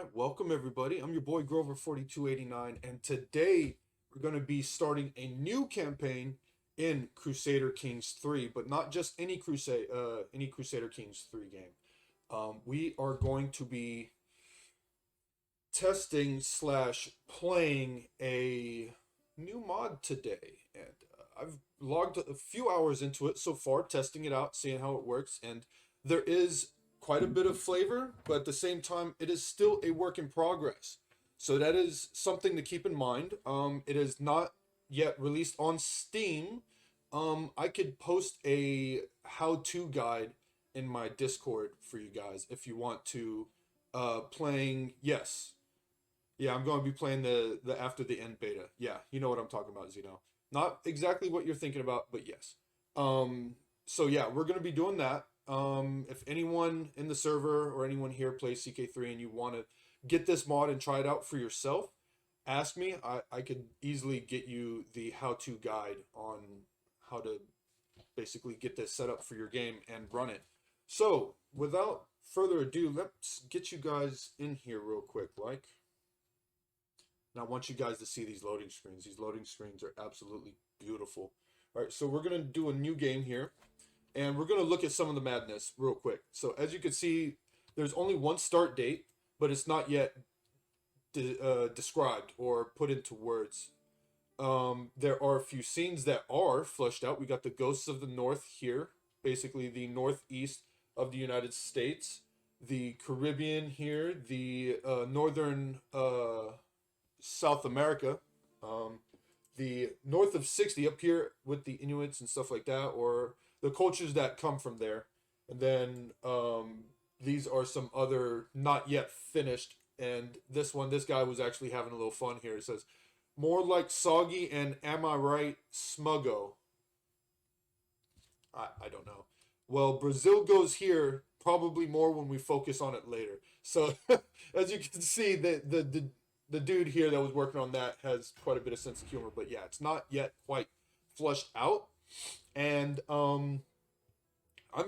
right, welcome everybody. I'm your boy Grover4289, and today we're going to be starting a new campaign in Crusader Kings 3, but not just any Crusader Kings 3 game. We are going to be testing slash playing a new mod today, and I've logged a few hours into it so far, testing it out, seeing how it works, and there is quite a bit of flavor, but at the same time, it is still a work in progress. So that is something to keep in mind. It is not yet released on Steam. I could post a how-to guide in my Discord for you guys if you want to. Playing, yes. Yeah, I'm going to be playing the after the end beta. Yeah, you know what I'm talking about, Zeno. Not exactly what you're thinking about, but yes. So yeah, we're going to be doing that. If anyone in the server or anyone here plays CK3 and you want to get this mod and try it out for yourself, ask me. I could easily get you the how-to guide on how to basically get this set up for your game and run it. So, without further ado, let's get you guys in here real quick, like. And I want you guys to see these loading screens. These loading screens are absolutely beautiful. All right, so we're going to do a new game here. And we're going to look at some of the madness real quick. So as you can see, there's only one start date, but it's not yet described or put into words. There are a few scenes that are fleshed out. We got the Ghosts of the North here, basically the northeast of the United States. The Caribbean here, the northern South America, the north of 60 up here with the Inuits and stuff like that, or the cultures that come from there. And then these are some other not yet finished. And this guy was actually having a little fun here. It says, more like Soggy and Am I Right Smuggo. I don't know. Well, Brazil goes here probably more when we focus on it later. So as you can see, the dude here that was working on that has quite a bit of sense of humor, but yeah, it's not yet quite flushed out. And I'm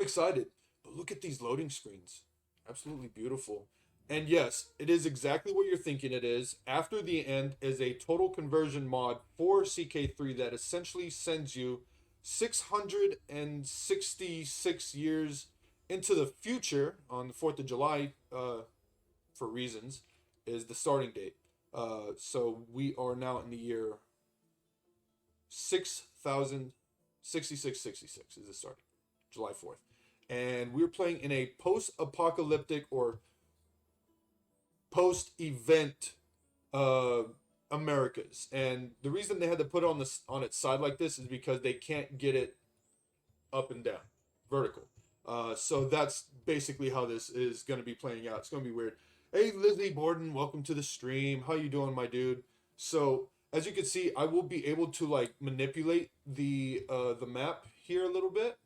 excited. But look at these loading screens. Absolutely beautiful. And yes, it is exactly what you're thinking it is. After the End is a total conversion mod for CK3 that essentially sends you 666 years into the future on the 4th of July, for reasons, is the starting date. So we are now in the year 6066 is the starting, July 4th. And we're playing in a post-apocalyptic or post-event Americas. And the reason they had to put it on its side like this is because they can't get it up and down, vertical. So that's basically how this is going to be playing out. It's going to be weird. Hey, Lizzie Borden, welcome to the stream. How you doing, my dude? So, as you can see, I will be able to, like, manipulate the map here a little bit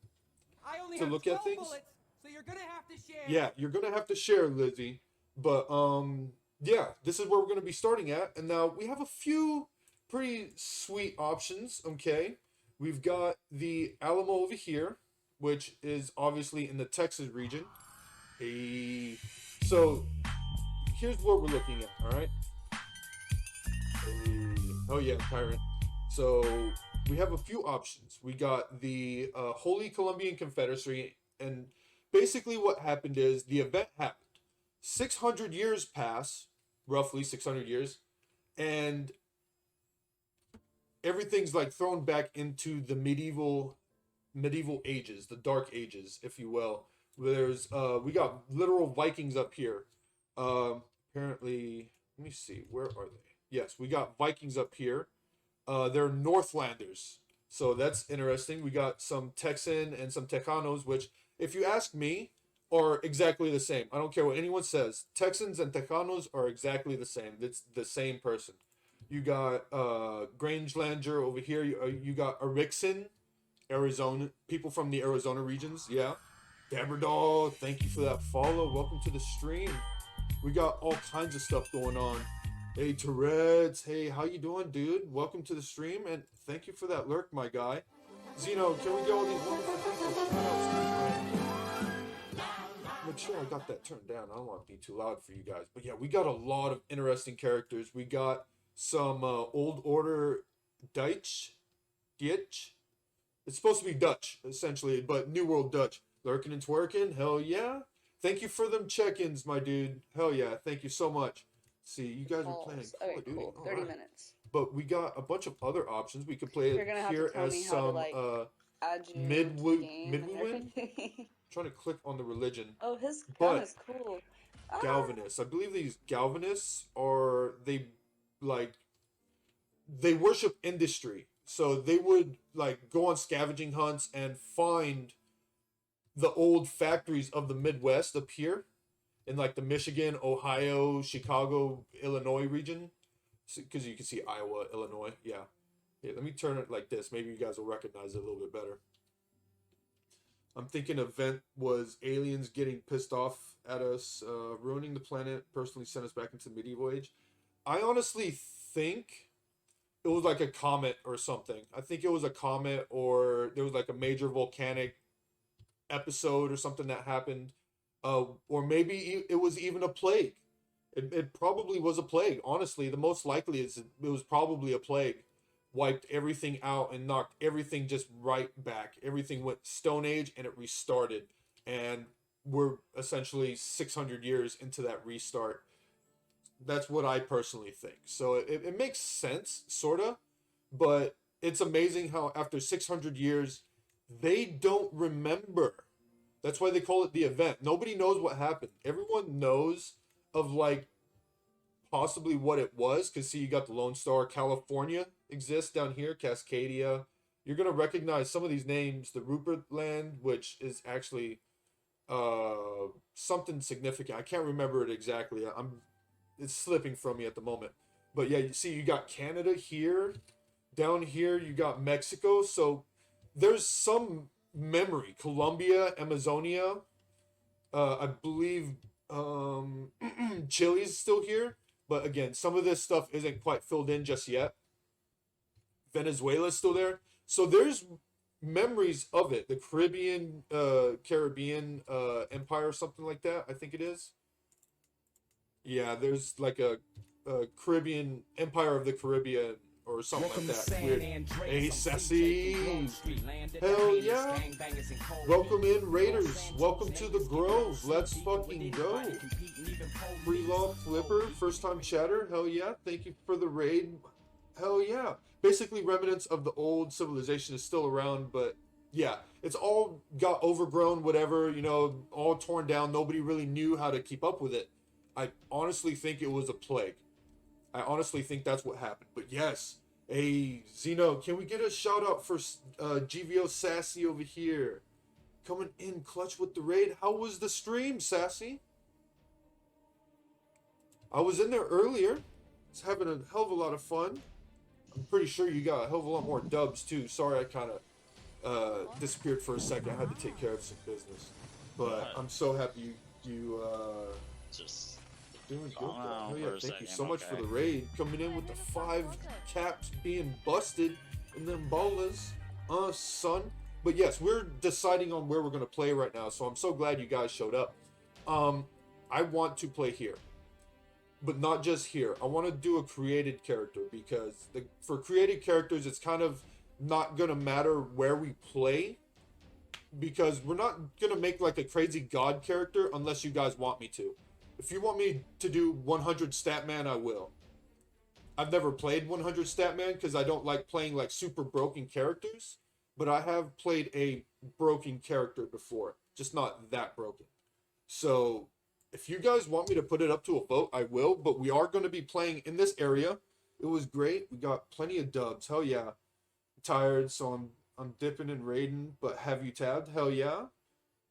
I only to have look 12 at things. bullets, so you're gonna have to share. Yeah, you're going to have to share, Lizzie. But, yeah, this is where we're going to be starting at. And now, we have a few pretty sweet options, okay? We've got the Alamo over here, which is obviously in the Texas region. Hey, so here's what we're looking at, all right? Oh yeah, Tyrant. So we have a few options. We got the Holy Colombian Confederacy, and basically what happened is the event happened. 600 years pass, roughly 600 years, and everything's like thrown back into the medieval ages, the dark ages, if you will. There's we got literal Vikings up here. Apparently, let me see, where are they? Yes, we got Vikings up here. They're Northlanders, so that's interesting. We got some Texan and some Tejanos, which, if you ask me, are exactly the same. I don't care what anyone says. Texans and Tejanos are exactly the same. It's the same person. You got Grangelander over here. You got Erikson, Arizona, people from the Arizona regions. Yeah. Dabberdoll, thank you for that follow. Welcome to the stream. We got all kinds of stuff going on. Hey, Tourette's. Hey, how you doing, dude? Welcome to the stream, and thank you for that lurk, my guy. Zeno, can we get all these wonderful people? make sure I got that turned down. I don't want to be too loud for you guys. But yeah, we got a lot of interesting characters. We got some Old Order Deutsch. It's supposed to be Dutch, essentially, but New World Dutch. Lurking and twerking, hell yeah. Thank you for them check-ins, my dude. Hell yeah, thank you so much. See, you guys are playing Call Okay, of Duty. cool. All 30 right. minutes. But we got a bunch of other options. We could play You're it gonna have to here tell as me how to, some like, add you mid to the game and win. everything. Trying to click on the religion. Oh, his gun But is cool. Ah! Galvanists. I believe these Galvanists are they worship industry. So they would like go on scavenging hunts and find the old factories of the Midwest up here in like the Michigan, Ohio, Chicago, Illinois region. Because you can see Iowa, Illinois. Yeah. Yeah, let me turn it like this. Maybe you guys will recognize it a little bit better. I'm thinking event was aliens getting pissed off at us, ruining the planet, personally sent us back into the medieval age. I honestly think it was like a comet or something. I think it was a comet, or there was like a major volcanic episode or something that happened. Or maybe it was even a plague. It probably was a plague. Honestly, the most likely is it was probably a plague. Wiped everything out and knocked everything just right back. Everything went Stone Age and it restarted. And we're essentially 600 years into that restart. That's what I personally think. So it makes sense, sort of. But it's amazing how after 600 years, they don't remember. That's why they call it the event. Nobody knows what happened. Everyone knows of like possibly what it was, because see, you got the Lone Star. California exists down here, Cascadia. You're gonna recognize some of these names. The Rupert Land, which is actually something significant. I can't remember it exactly. It's slipping from me at the moment. But yeah, you see, you got Canada here. Down here, you got Mexico. So there's some memory. Colombia, Amazonia. I believe Chile's still here. But again, some of this stuff isn't quite filled in just yet. Venezuela's still there. So there's memories of it. The Caribbean Empire or something like that, I think it is. Yeah, there's like a Caribbean Empire of the Caribbean or something like that. Weird. Hey, sassy. Hell yeah. Welcome in, Raiders. Welcome to the Grove. Let's fucking go. Free Law Flipper, first time chatter. Hell yeah. Thank you for the raid. Hell yeah. Basically, remnants of the old civilization is still around, but yeah, it's all got overgrown, whatever, all torn down. Nobody really knew how to keep up with it. I honestly think it was a plague. I honestly think that's what happened. But yes, hey, Zeno, can we get a shout out for GVO Sassy over here? Coming in clutch with the raid. How was the stream, Sassy? I was in there earlier. It's having a hell of a lot of fun. I'm pretty sure you got a hell of a lot more dubs too. Sorry I kind of disappeared for a second. I had to take care of some business. But I'm so happy you just doing good. Oh yeah, for a thank you second, so much for okay. the raid. Coming in with the 5 caps being busted and them ballas. Son. But yes, we're deciding on where we're gonna play right now, so I'm so glad you guys showed up. I want to play here. But not just here. I want to do a created character because for created characters, it's kind of not going to matter where we play, because we're not going to make like a crazy god character unless you guys want me to. If you want me to do 100 Statman, I will. I've never played 100 Statman because I don't like playing like super broken characters, but I have played a broken character before, just not that broken. So if you guys want me to put it up to a vote, I will, but we are going to be playing in this area. It was great. We got plenty of dubs. Hell yeah. I'm tired, so I'm dipping and raiding, but have you tabbed? Hell yeah.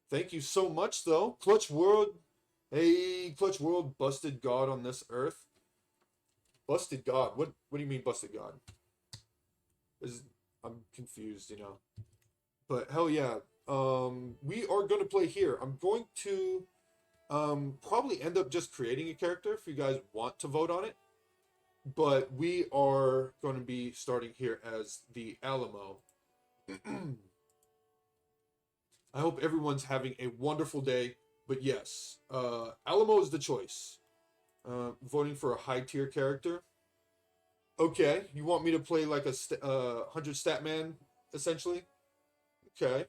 Thank you so much, though. Clutch World. Hey, Clutch World, busted god on this earth. Busted god? What do you mean busted god? I'm confused, But hell yeah. We are going to play here. I'm going to probably end up just creating a character if you guys want to vote on it. But we are going to be starting here as the Alamo. I hope everyone's having a wonderful day. But yes, Alamo is the choice. Voting for a high tier character. Okay, you want me to play like a 100 stat man, essentially? Okay.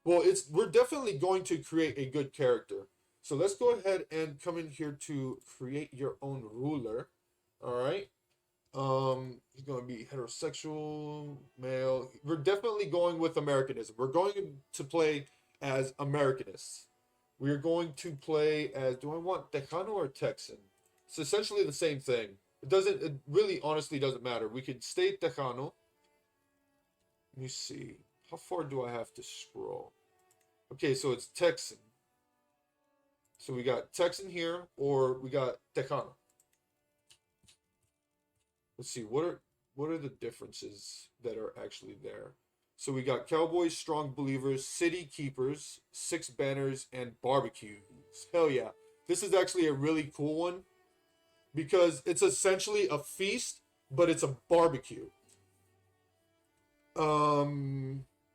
Well, we're definitely going to create a good character. So let's go ahead and come in here to create your own ruler. All right. He's gonna be heterosexual, male. We're definitely going with Americanism. We're going to play as Americanists. We're going to play as. Do I want Tejano or Texan? It's essentially the same thing. It doesn't. It really, honestly, doesn't matter. We could stay Tejano. Let me see. How far do I have to scroll? Okay, so it's Texan. So we got Texan here, or we got Tejano. Let's see, what are the differences that are actually there? So we got Cowboys, Strong Believers, City Keepers, Six Banners, and Barbecues. Hell yeah. This is actually a really cool one because it's essentially a feast, but it's a barbecue.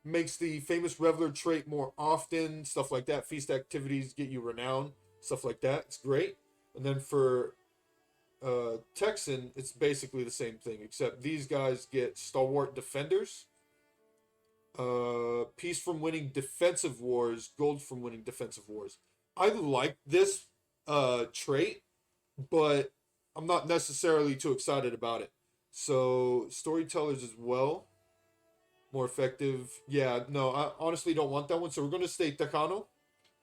Makes the famous reveler trait more often, stuff like that. Feast activities get you renown, stuff like that. It's great. And then for Texan, it's basically the same thing, except these guys get stalwart defenders, peace from winning defensive wars, gold from winning defensive wars. I like this trait, but I'm not necessarily too excited about it. So storytellers as well, more effective. Yeah, no, I honestly don't want that one. So we're gonna stay Tejano.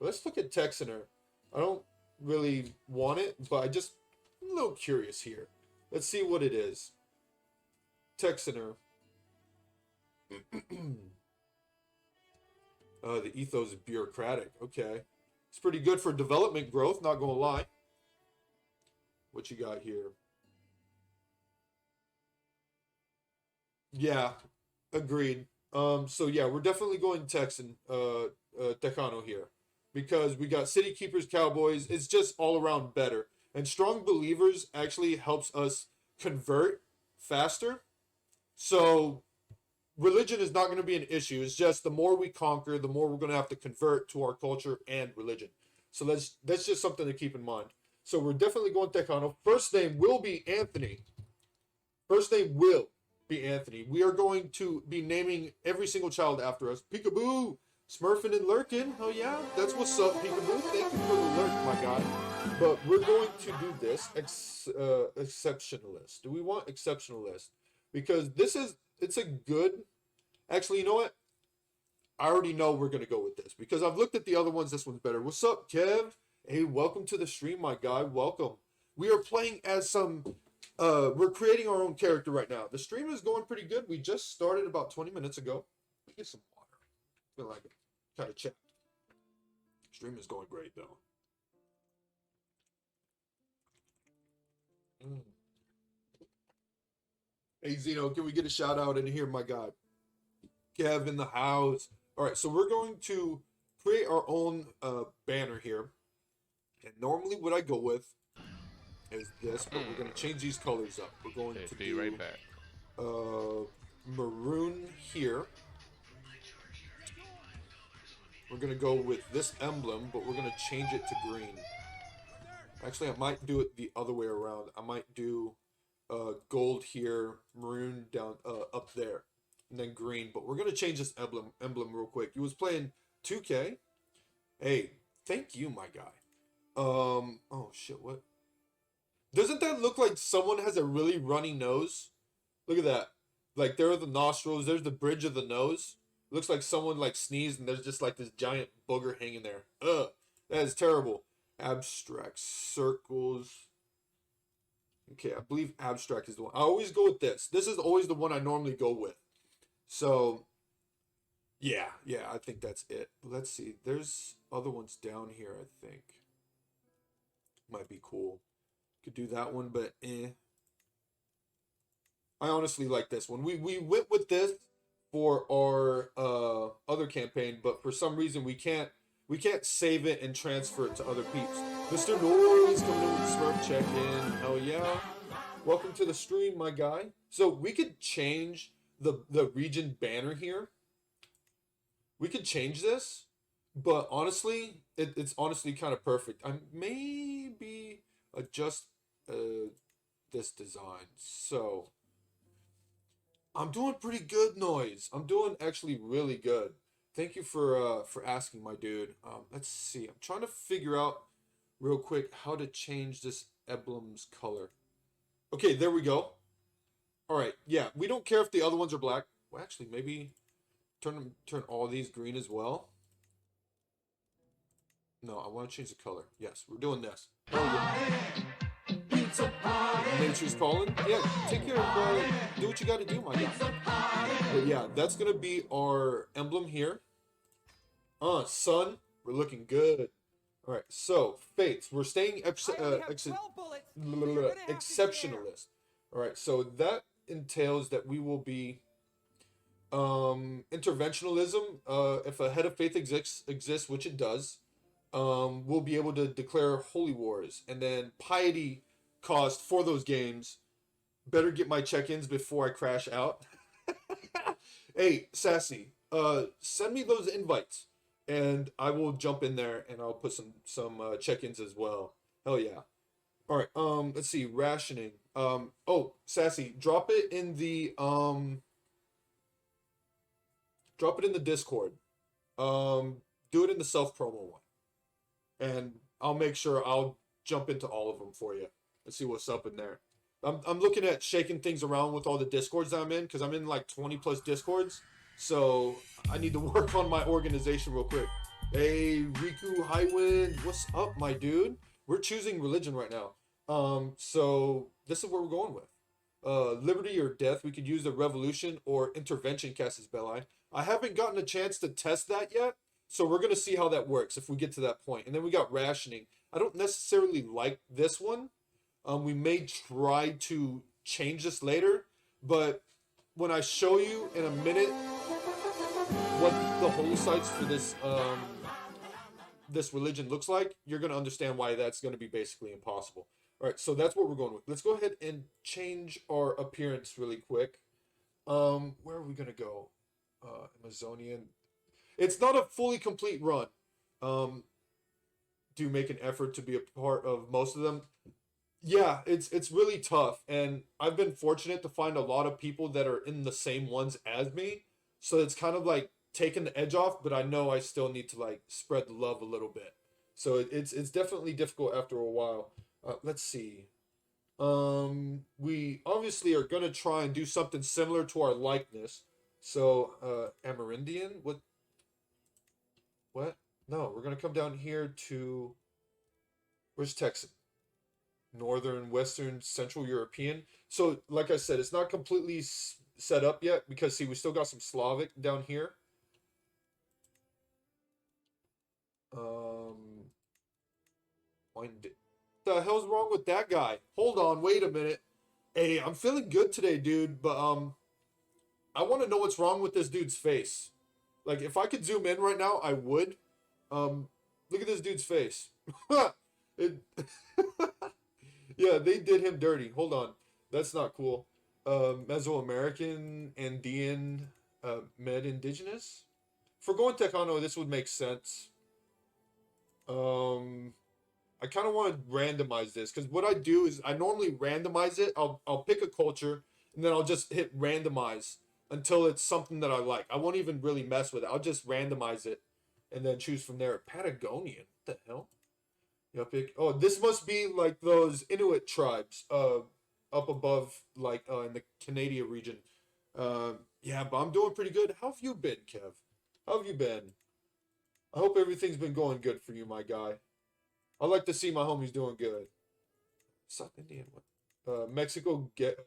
Let's look at Texaner. I don't really want it, but I'm a little curious here. Let's see what it is. Texaner. The ethos is bureaucratic. Okay. It's pretty good for development growth, not gonna lie. What you got here? Yeah, agreed. So yeah, we're definitely going Texan, Tejano here. Because we got City Keepers, Cowboys. It's just all around better. And Strong Believers actually helps us convert faster. So religion is not going to be an issue. It's just the more we conquer, the more we're going to have to convert to our culture and religion. So that's just something to keep in mind. So we're definitely going Tejano. First name will be Anthony. First name will be Anthony. We are going to be naming every single child after us. Peekaboo, Smurfing and Lurking. Oh yeah, that's what's up, Peekaboo. Thank you for the lurk, my guy. But we're going to do this exceptionalist. Do we want exceptionalist? Because it's a good. Actually, you know what? I already know we're gonna go with this because I've looked at the other ones. This one's better. What's up, Kev? Hey, welcome to the stream, my guy. Welcome. We are playing as some. We're creating our own character right now. The stream is going pretty good. We just started about 20 minutes ago. Let me get some water. I feel like it. Kind of check. Stream is going great though. Hey Zeno, can we get a shout out in here, my guy? Kev in the house. All right, so we're going to create our own banner here. And normally what I go with is this, but we're going to change these colors up. We're going to be do right back. Maroon here. We're going to go with this emblem, but we're going to change it to green. Actually, I might do it the other way around. I might do gold here, maroon down up there, and then green. But we're gonna change this emblem real quick. He was playing 2K. Hey, thank you, my guy. Oh shit, what? Doesn't that look like someone has a really runny nose? Look at that. Like there are the nostrils. There's the bridge of the nose. Looks like someone like sneezed and there's just like this giant booger hanging there. Ugh, that is terrible. Abstract circles. Okay, I believe abstract is the one. I always go with this. This is always the one I normally go with. So, yeah, I think that's it. Let's see. There's other ones down here, I think. Might be cool. Could do that one, but I honestly like this one. We went with this for our other campaign, but for some reason we can't save it and transfer it to other peeps. Mr. Noise coming in with the Smurf check-in. Hell yeah. Welcome to the stream, my guy. So we could change the region banner here. We could change this. But honestly, it's honestly kind of perfect. I maybe adjust this design. So I'm doing pretty good, noise. I'm doing actually really good. Thank you for asking, my dude. Let's see. I'm trying to figure out real quick how to change this emblem's color. Okay, there we go. All right. Yeah, we don't care if the other ones are black. Well, actually, maybe turn all these green as well. No, I want to change the color. Yes, we're doing this. Oh yeah. Nature's calling. Yeah, take care of do what you got to do, my guy. But yeah, that's gonna be our emblem here. Sun, we're looking good. All right, so fates, we're staying I only have 12 bullets, so you're gonna have to share. exceptionalist. All right, so that entails that we will be interventionalism. If a head of faith exists, which it does, we'll be able to declare holy wars, and then piety cost for those games. Better get my check-ins before I crash out. Hey, Sassy, send me those invites, and I will jump in there and I'll put some check-ins as well. Hell yeah! All right. Let's see. Rationing. Oh, Sassy, drop it in the Discord. Um, do it in the self promo one, and I'll make sure I'll jump into all of them for you. Let's see what's up in there. I'm looking at shaking things around with all the discords that I'm in because I'm in like 20 plus discords. So I need to work on my organization real quick. Hey, Riku Highwind, what's up, my dude? We're choosing religion right now. So this is what we're going with. Liberty or death. We could use the revolution or intervention, Cassius Belli. I haven't gotten a chance to test that yet, so we're gonna see how that works if we get to that point. And then we got rationing. I don't necessarily like this one. We may try to change this later, but when I show you in a minute what the holy sites for this religion looks like, you're gonna understand why that's gonna be basically impossible. All right, so that's what we're going with. Let's go ahead and change our appearance really quick. Where are we gonna go? Amazonian. It's not a fully complete run. Um, do make an effort to be a part of most of them. Yeah, it's really tough, and I've been fortunate to find a lot of people that are in the same ones as me, so it's kind of like taking the edge off. But I know I still need to like spread the love a little bit, so it's definitely difficult after a while. Let's see. We obviously are gonna try and do something similar to our likeness. So, Amerindian, what? No, we're gonna come down here to where's Texan? Northern, Western, Central European. So, like I said, it's not completely set up yet because see, we still got some Slavic down here. Um, the hell's wrong with that guy? Hold on, wait a minute. Hey, I'm feeling good today, dude, but I want to know what's wrong with this dude's face. Like, if I could zoom in right now, I would. Look at this dude's face. it, yeah, they did him dirty. Hold on, that's not cool. Mesoamerican, Andean, Med Indigenous. For going Tejano, this would make sense. Um, I kind of want to randomize this because what I do is I normally randomize it. I'll pick a culture and then I'll just hit randomize until it's something that I like. I won't even really mess with it. I'll just randomize it and then choose from there. Patagonian, what the hell? Yeah, pick. Oh, this must be like those Inuit tribes, up above, like in the Canada region. Yeah, but I'm doing pretty good. How have you been, Kev? How have you been? I hope everything's been going good for you, my guy. I like to see my homies doing good. South Indian one. Mexico get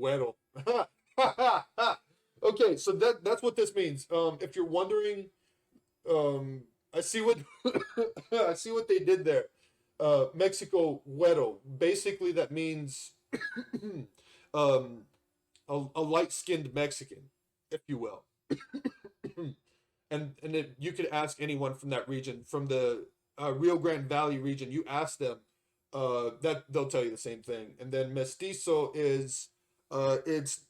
Weddle. Okay, so that's what this means. If you're wondering, I see what I see what they did there. Mexico Weddle. Basically, that means um, a light-skinned Mexican, if you will. And if you could ask anyone from that region, from the Rio Grande Valley region, you ask them, that they'll tell you the same thing. And then mestizo is, it's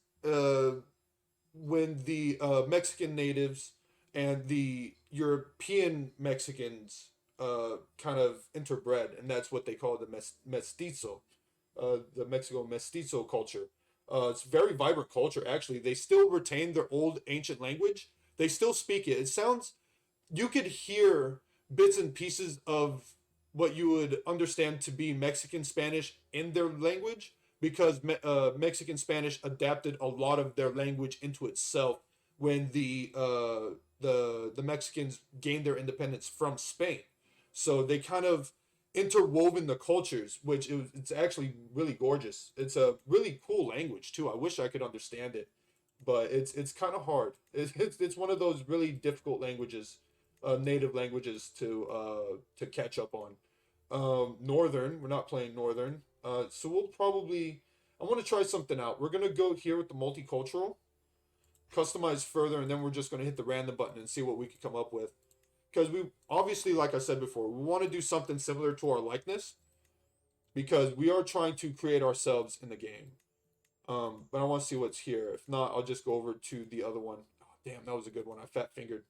when the Mexican natives and the European Mexicans kind of interbred, and that's what they call the mestizo, the Mexico mestizo culture. It's very vibrant culture. Actually, they still retain their old ancient language. They still speak it. It sounds, you could hear bits and pieces of what you would understand to be Mexican Spanish in their language, because Mexican Spanish adapted a lot of their language into itself when the Mexicans gained their independence from Spain. So they kind of interwoven the cultures, which it's actually really gorgeous. It's a really cool language too. I wish I could understand it, but it's kind of hard. It's one of those really difficult languages, native languages to catch up on. Northern, we're not playing Northern, so we'll probably, I want to try something out. We're gonna go here with the multicultural, customize further, and then we're just gonna hit the random button and see what we can come up with. Because we obviously, like I said before, we want to do something similar to our likeness, because we are trying to create ourselves in the game. But I want to see what's here. If not, I'll just go over to the other one. Oh, damn, that was a good one. I fat fingered.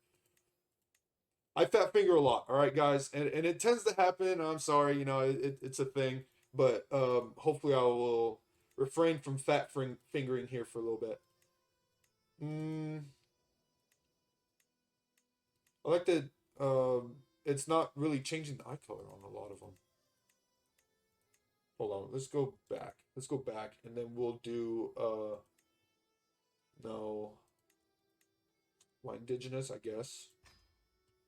I fat finger a lot. All right, guys, and it tends to happen. I'm sorry, it's a thing. But hopefully I will refrain from fingering here for a little bit. I like that it's not really changing the eye color on a lot of them. Hold on, let's go back. Let's go back, and then we'll do no, white indigenous, I guess.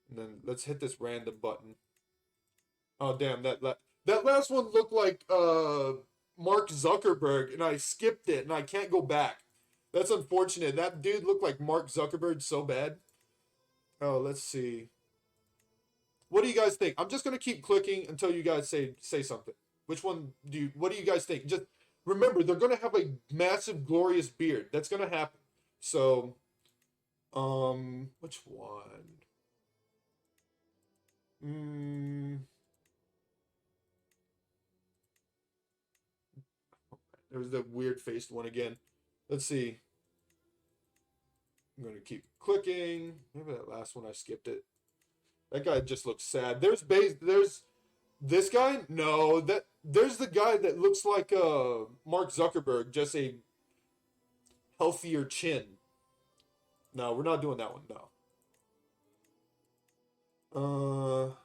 And then let's hit this random button. Oh damn, that last one looked like Mark Zuckerberg, and I skipped it, and I can't go back. That's unfortunate. That dude looked like Mark Zuckerberg so bad. Oh, let's see. What do you guys think? I'm just gonna keep clicking until you guys say something. Which one what do you guys think? Just remember, they're gonna have a massive, glorious beard. That's gonna happen. So, which one? There's the weird faced one again. Let's see. I'm gonna keep clicking. Maybe that last one I skipped it. That guy just looks sad. There's this guy. No, there's the guy that looks like Mark Zuckerberg, just a healthier chin. No, we're not doing that one. No.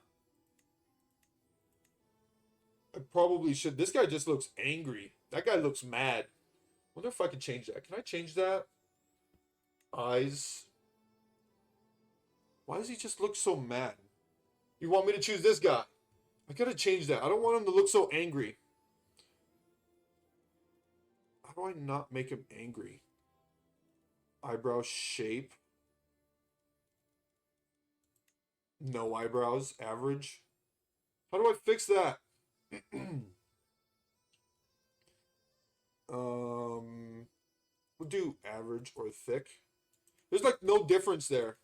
I probably should. This guy just looks angry. That guy looks mad. Wonder if I can change that. Can I change that? Eyes. Why does he just look so mad? You want me to choose this guy? I gotta change that. I don't want him to look so angry. How do I not make him angry? Eyebrow shape. No eyebrows. Average. How do I fix that? We'll do average or thick. There's like no difference there.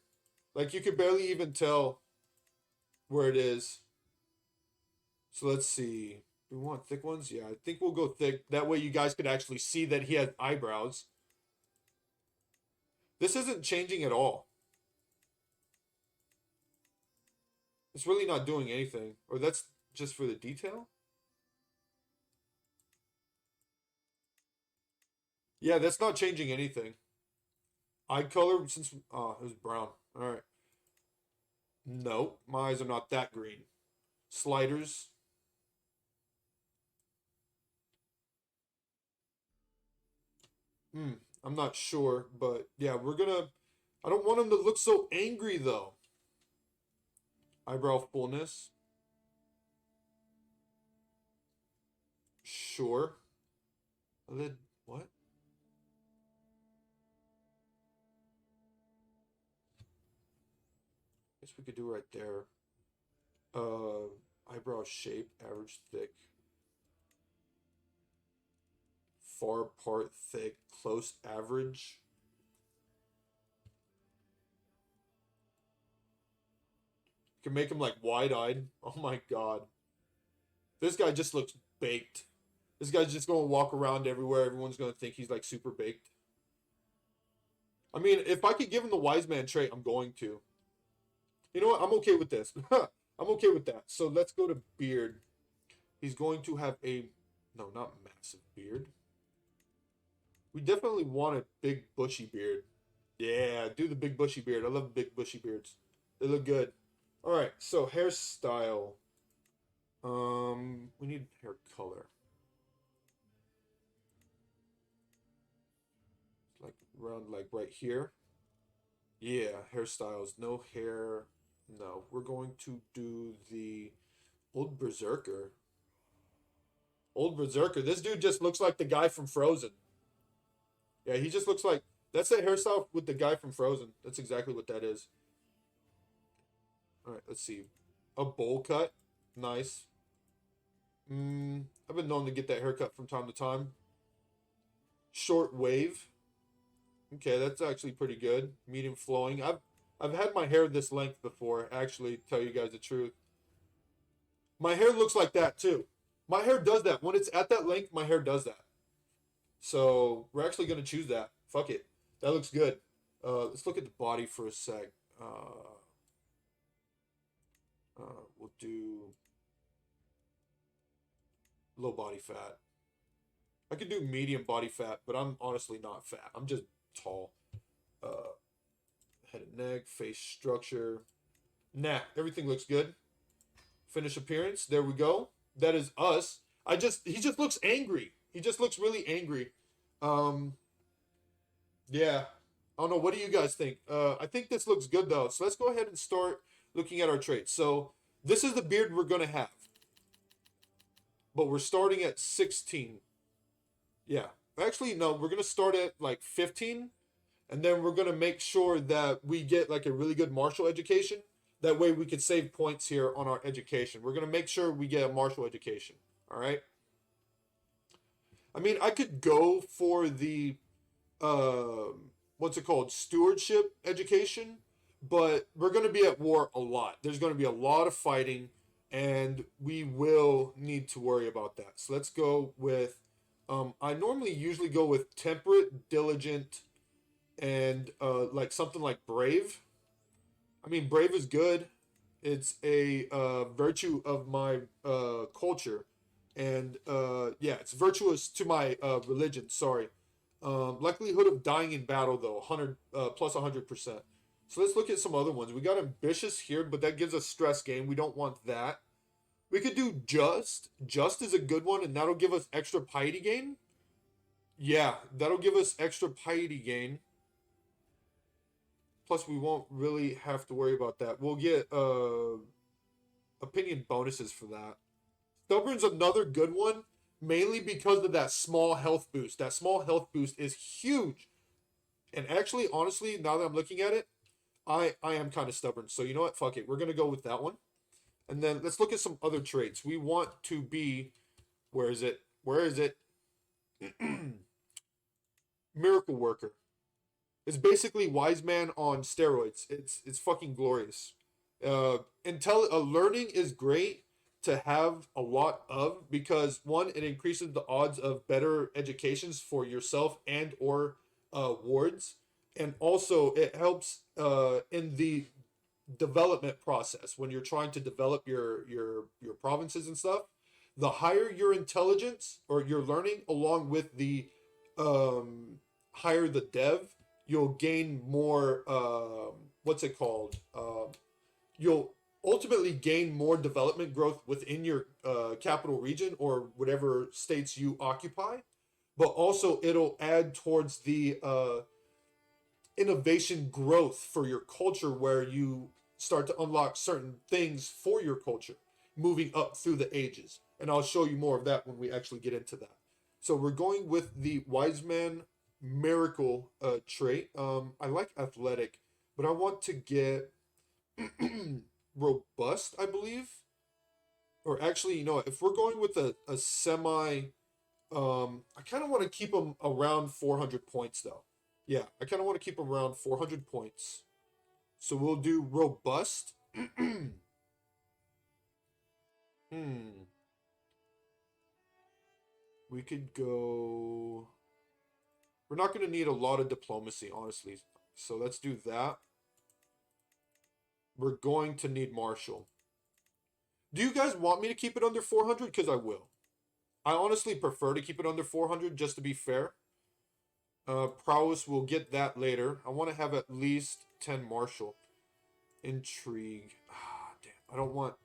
Like you could barely even tell where it is. So let's see. Do we want thick ones? Yeah, I think we'll go thick. That way you guys could actually see that he has eyebrows. This isn't changing at all. It's really not doing anything. Or that's just for the detail? Yeah, that's not changing anything. Eye color, since... Oh, it was brown. Alright. Nope, my eyes are not that green. Sliders. I'm not sure, but yeah, we're gonna... I don't want him to look so angry, though. Eyebrow fullness. Sure. Lid... What? Guess we could do right there. Eyebrow shape, average thick. Far apart thick, close average. Can make him like wide-eyed. Oh my god. This guy just looks baked. This guy's just gonna walk around everywhere. Everyone's gonna think he's like super baked. I mean, if I could give him the wise man trait, I'm going to. You know what? I'm okay with this. I'm okay with that. So let's go to beard. He's going to have a, no, not massive beard. We definitely want a big bushy beard. Yeah, do the big bushy beard. I love big bushy beards. They look good. All right, so hairstyle. We need hair color. Like around like right here. Yeah, hairstyles. No hair. No, we're going to do the old berserker. Old berserker. This dude just looks like the guy from Frozen. Yeah, he just looks like that's that hairstyle with the guy from Frozen. That's exactly what that is. All right, let's see. A bowl cut. Nice. I've been known to get that haircut from time to time. Short wave. Okay, that's actually pretty good. Medium flowing. I've had my hair this length before, actually, tell you guys the truth. My hair looks like that too. My hair does that. When it's at that length, my hair does that. So we're actually gonna choose that. Fuck it. That looks good. Let's look at the body for a sec. We'll do low body fat. I could do medium body fat, but I'm honestly not fat. I'm just tall. Uh, Head and neck, face structure. Nah, everything looks good. Finish appearance. There we go. That is us. He just looks angry. He just looks really angry. Um, yeah. I don't know. What do you guys think? I think this looks good though. So let's go ahead and start looking at our traits. So this is the beard we're gonna have, but we're starting at 16. Yeah. Actually, no. We're gonna start at like 15, and then we're gonna make sure that we get like a really good martial education. That way we could save points here on our education. We're gonna make sure we get a martial education. All right. I mean, I could go for the what's it called, stewardship education, but we're gonna be at war a lot. There's gonna be a lot of fighting, and we will need to worry about that. So let's go with. I normally usually go with temperate, diligent, and like something like brave. I mean, brave is good. It's a virtue of my culture, and yeah, it's virtuous to my religion. Sorry. Likelihood of dying in battle though, 100 plus 100%. So let's look at some other ones. We got ambitious here, but that gives us stress gain. We don't want that. We could do just. Just is a good one, and that'll give us extra piety gain. Yeah, that'll give us extra piety gain. Plus, we won't really have to worry about that. We'll get opinion bonuses for that. Stubborn's another good one, mainly because of that small health boost. That small health boost is huge. And actually, honestly, now that I'm looking at it, I am kind of stubborn. So you know what? Fuck it. We're gonna go with that one. And then let's look at some other traits. We want to be, where is it? Where is it? Miracle worker. It's basically wise man on steroids. It's fucking glorious. Learning is great to have a lot of, because one, it increases the odds of better educations for yourself and or wards, and also it helps in the development process when you're trying to develop your provinces and stuff. The higher your intelligence or your learning, along with the higher the dev, you'll gain more. What's it called? You'll ultimately gain more development growth within your capital region or whatever states you occupy. But also, it'll add towards the innovation growth for your culture, where you start to unlock certain things for your culture, moving up through the ages. And I'll show you more of that when we actually get into that. So we're going with the wise man miracle trait. I like athletic, but I want to get robust, I believe. Or actually, you know, if we're going with a semi, I kind of want to keep them around 400 points though. Yeah, I kind of want to keep them around 400 points. So we'll do robust. Hmm. We could go. We're not going to need a lot of diplomacy, honestly. So let's do that. we're going to need Marshall. Do you guys want me to keep it under 400? Because I will. I honestly prefer to keep it under 400 just to be fair. Prowess, we'll get that later. I want to have at least 10 Marshall. Intrigue. Ah, damn. I don't want...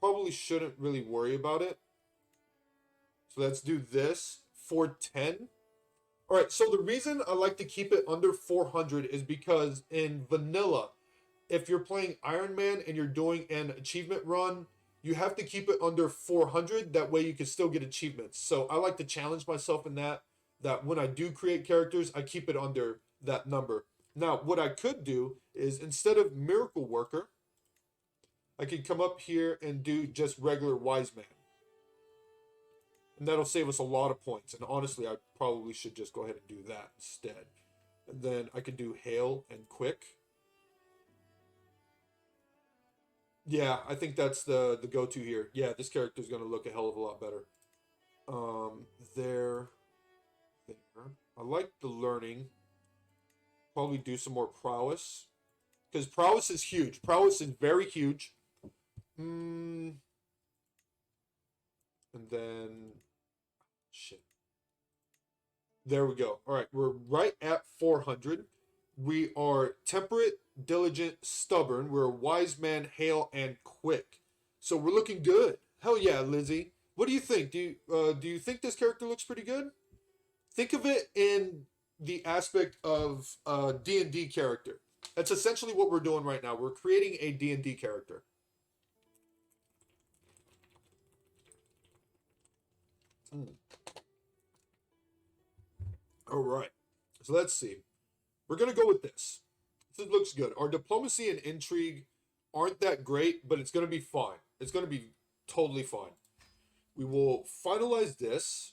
Probably shouldn't really worry about it. So let's do this. 410. Alright, so the reason I like to keep it under 400 is because in vanilla, if you're playing Iron Man and you're doing an achievement run, you have to keep it under 400. That way you can still get achievements. So I like to challenge myself in that when I do create characters, I keep it under that number. Now, what I could do is instead of Miracle Worker, I could come up here and do just regular Wise Man. And that'll save us a lot of points. And honestly, I probably should just go ahead and do that instead. And then I could do Hail and Quick. Yeah, I think that's the go-to here. Yeah, this character is going to look a hell of a lot better. There. I like the learning. Probably do some more prowess. Because prowess is huge. Prowess is very huge. And then... Shit. There we go. Alright, we're right at 400. We are temperate, diligent, stubborn. We're a wise man, hale, and quick. So we're looking good. Hell yeah, Lizzie. What do you think? Do you think this character looks pretty good? Think of it in the aspect of a D&D character. That's essentially what we're doing right now. We're creating a D&D character. All right. So let's see. We're going to go with this. This looks good. Our diplomacy and intrigue aren't that great, but it's going to be fine. It's going to be totally fine. We will finalize this.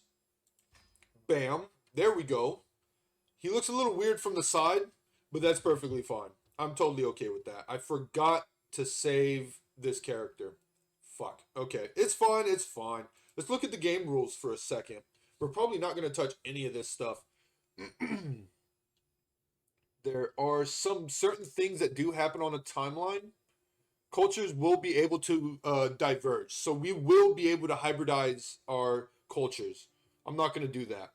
Bam. There we go. He looks a little weird from the side, but that's perfectly fine. I'm totally okay with that. I forgot to save this character. Fuck. Okay. It's fine. It's fine. Let's look at the game rules for a second. We're probably not going to touch any of this stuff. There are some certain things that do happen on a timeline. Cultures will be able to diverge. So we will be able to hybridize our cultures. I'm not going to do that.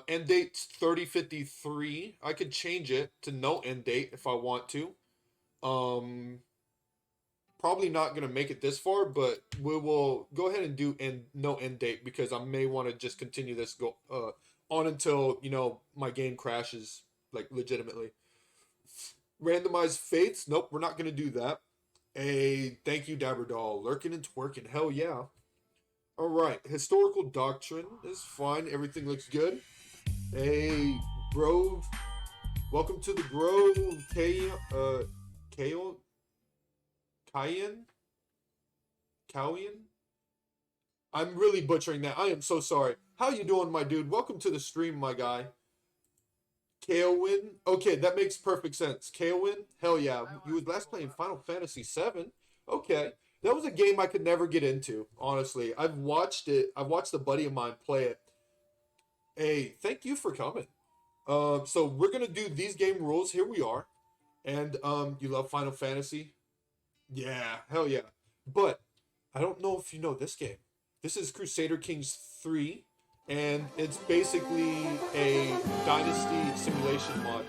End date's 3053. I could change it to no end date if I want to. Probably not going to make it this far, but we will go ahead and do no end date because I may want to just continue this on until, you know, my game crashes, like, legitimately. Randomized faiths. Nope, we're not going to do that. Thank you, Dabberdoll. Lurking and twerking. Hell yeah. All right. Historical doctrine is fine. Everything looks good. Grove. Welcome to the Grove. Cayenne? I'm really butchering that. I am so sorry. How you doing, my dude? Welcome to the stream, my guy. Kaelwyn. Okay, that makes perfect sense. Kaelwyn? Hell yeah. He was last playing Final Fantasy VII. Okay. That was a game I could never get into, honestly. I've watched it. I've watched a buddy of mine play it. Hey, thank you for coming. So we're going to do these game rules. Here we are. And you love Final Fantasy? Yeah, hell yeah. But I don't know if you know this game. This is Crusader Kings 3. And it's basically a Dynasty simulation mod.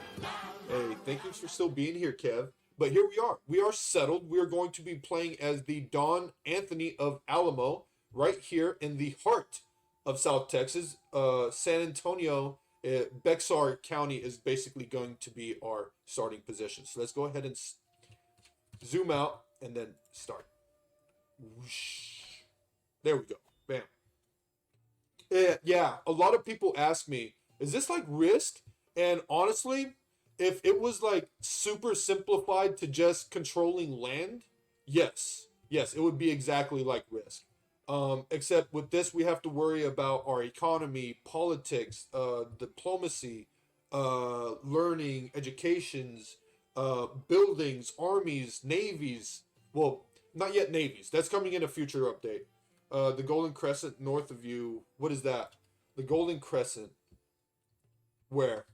Hey, thank you for still being here, Kev. But here we are. We are settled. We are going to be playing as the Don Anthony of Alamo, right here in the heart of South Texas. San Antonio, Bexar County is basically going to be our starting position. So let's go ahead and zoom out and then start. Whoosh. There we go. Bam. Yeah, a lot of people ask me, is this like Risk? And honestly, if it was like super simplified to just controlling land, yes, it would be exactly like Risk. Except with this, we have to worry about our economy, politics, diplomacy, learning, educations, buildings, armies, navies. Well, not yet navies. That's coming in a future update. The Golden Crescent north of you. What is that? The Golden Crescent. Where?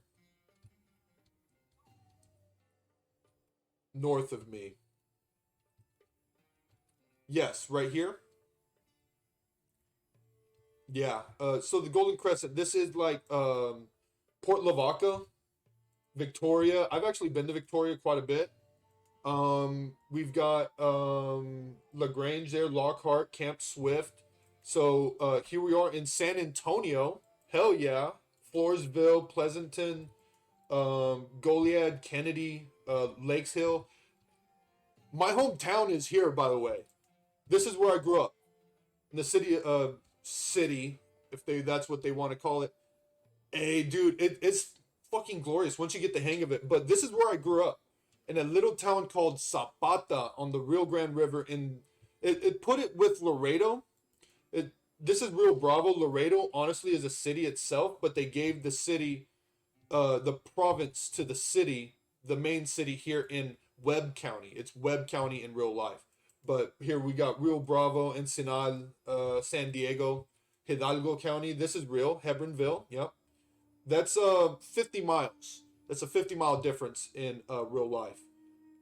north of me. Yes, right here. Yeah. So the Golden Crescent. This is like Port Lavaca, Victoria. I've actually been to Victoria quite a bit. We've got Lagrange there, Lockhart, Camp Swift. So here we are in San Antonio. Hell yeah. Floresville, Pleasanton, Goliad, Kennedy, Lakes Hill. My hometown is here, by the way. This is where I grew up. In the city, if that's what they want to call it. Hey, dude, it's fucking glorious once you get the hang of it. But this is where I grew up. In a little town called Zapata on the Rio Grande River. It put it with Laredo. This is Rio Bravo. Laredo, honestly, is a city itself, but they gave the city, the province to the city, the main city here in Webb County. It's Webb County in real life. But here we got Rio Bravo, Ensenal, San Diego, Hidalgo County. This is real. Hebronville. Yep. That's 50 miles. That's a 50-mile difference in real life.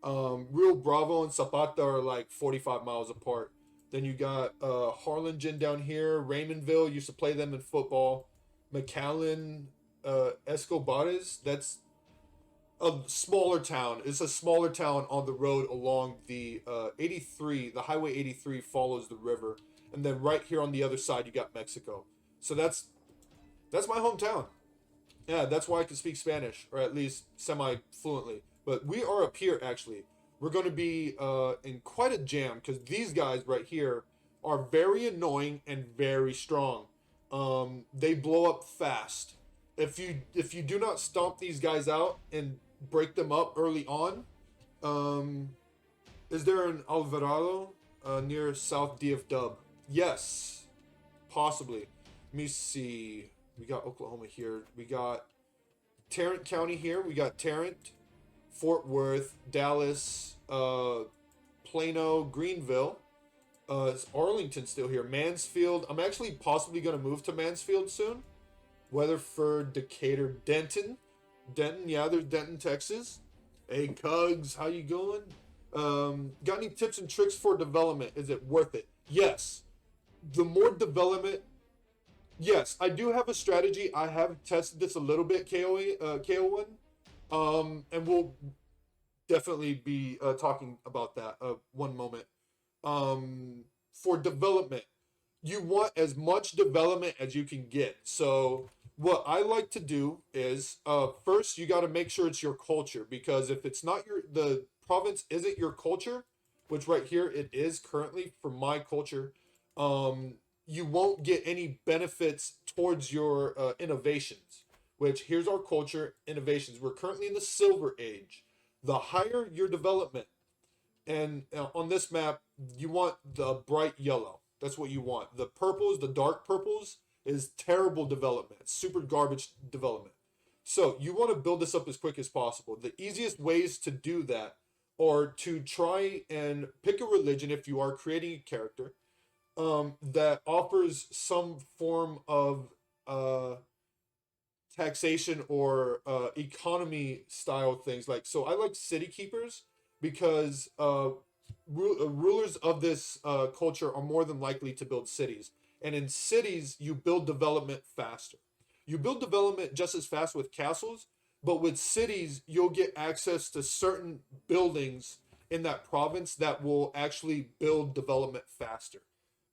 Rio Bravo and Zapata are like 45 miles apart. Then you got Harlingen down here. Raymondville, used to play them in football. McAllen, Escobares, that's a smaller town. It's a smaller town on the road along the 83. The Highway 83 follows the river. And then right here on the other side, you got Mexico. So that's my hometown. Yeah, that's why I can speak Spanish, or at least semi-fluently. But we are up here, actually. We're going to be in quite a jam, because these guys right here are very annoying and very strong. They blow up fast. If you do not stomp these guys out and break them up early on, is there an Alvarado near South DF-Dub? Yes, possibly. Let me see. We got Oklahoma here. We got Tarrant County here. We got Tarrant, Fort Worth, Dallas, Plano, Greenville. Is Arlington still here? Mansfield. I'm actually possibly going to move to Mansfield soon. Weatherford, Decatur, Denton. Denton, yeah, there's Denton, Texas. Hey, Cugs, how you going? Got any tips and tricks for development? Is it worth it? Yes. The more development... Yes, I do have a strategy. I have tested this a little bit, KO1. And we'll definitely be talking about that one moment. For development, you want as much development as you can get. So what I like to do is first you got to make sure it's your culture, because if it's not the province isn't your culture, which right here it is currently for my culture, you won't get any benefits towards your innovations, which here's our culture innovations. We're currently in the silver age. The higher your development, and on this map, you want the bright yellow. That's what you want. The purples, the dark purples, is terrible development. Super garbage development. So you want to build this up as quick as possible. The easiest ways to do that are to try and pick a religion if you are creating a character that offers some form of taxation or economy style things. Like, so I like city keepers because rulers of this culture are more than likely to build cities. And in cities, you build development faster. You build development just as fast with castles, but with cities, you'll get access to certain buildings in that province that will actually build development faster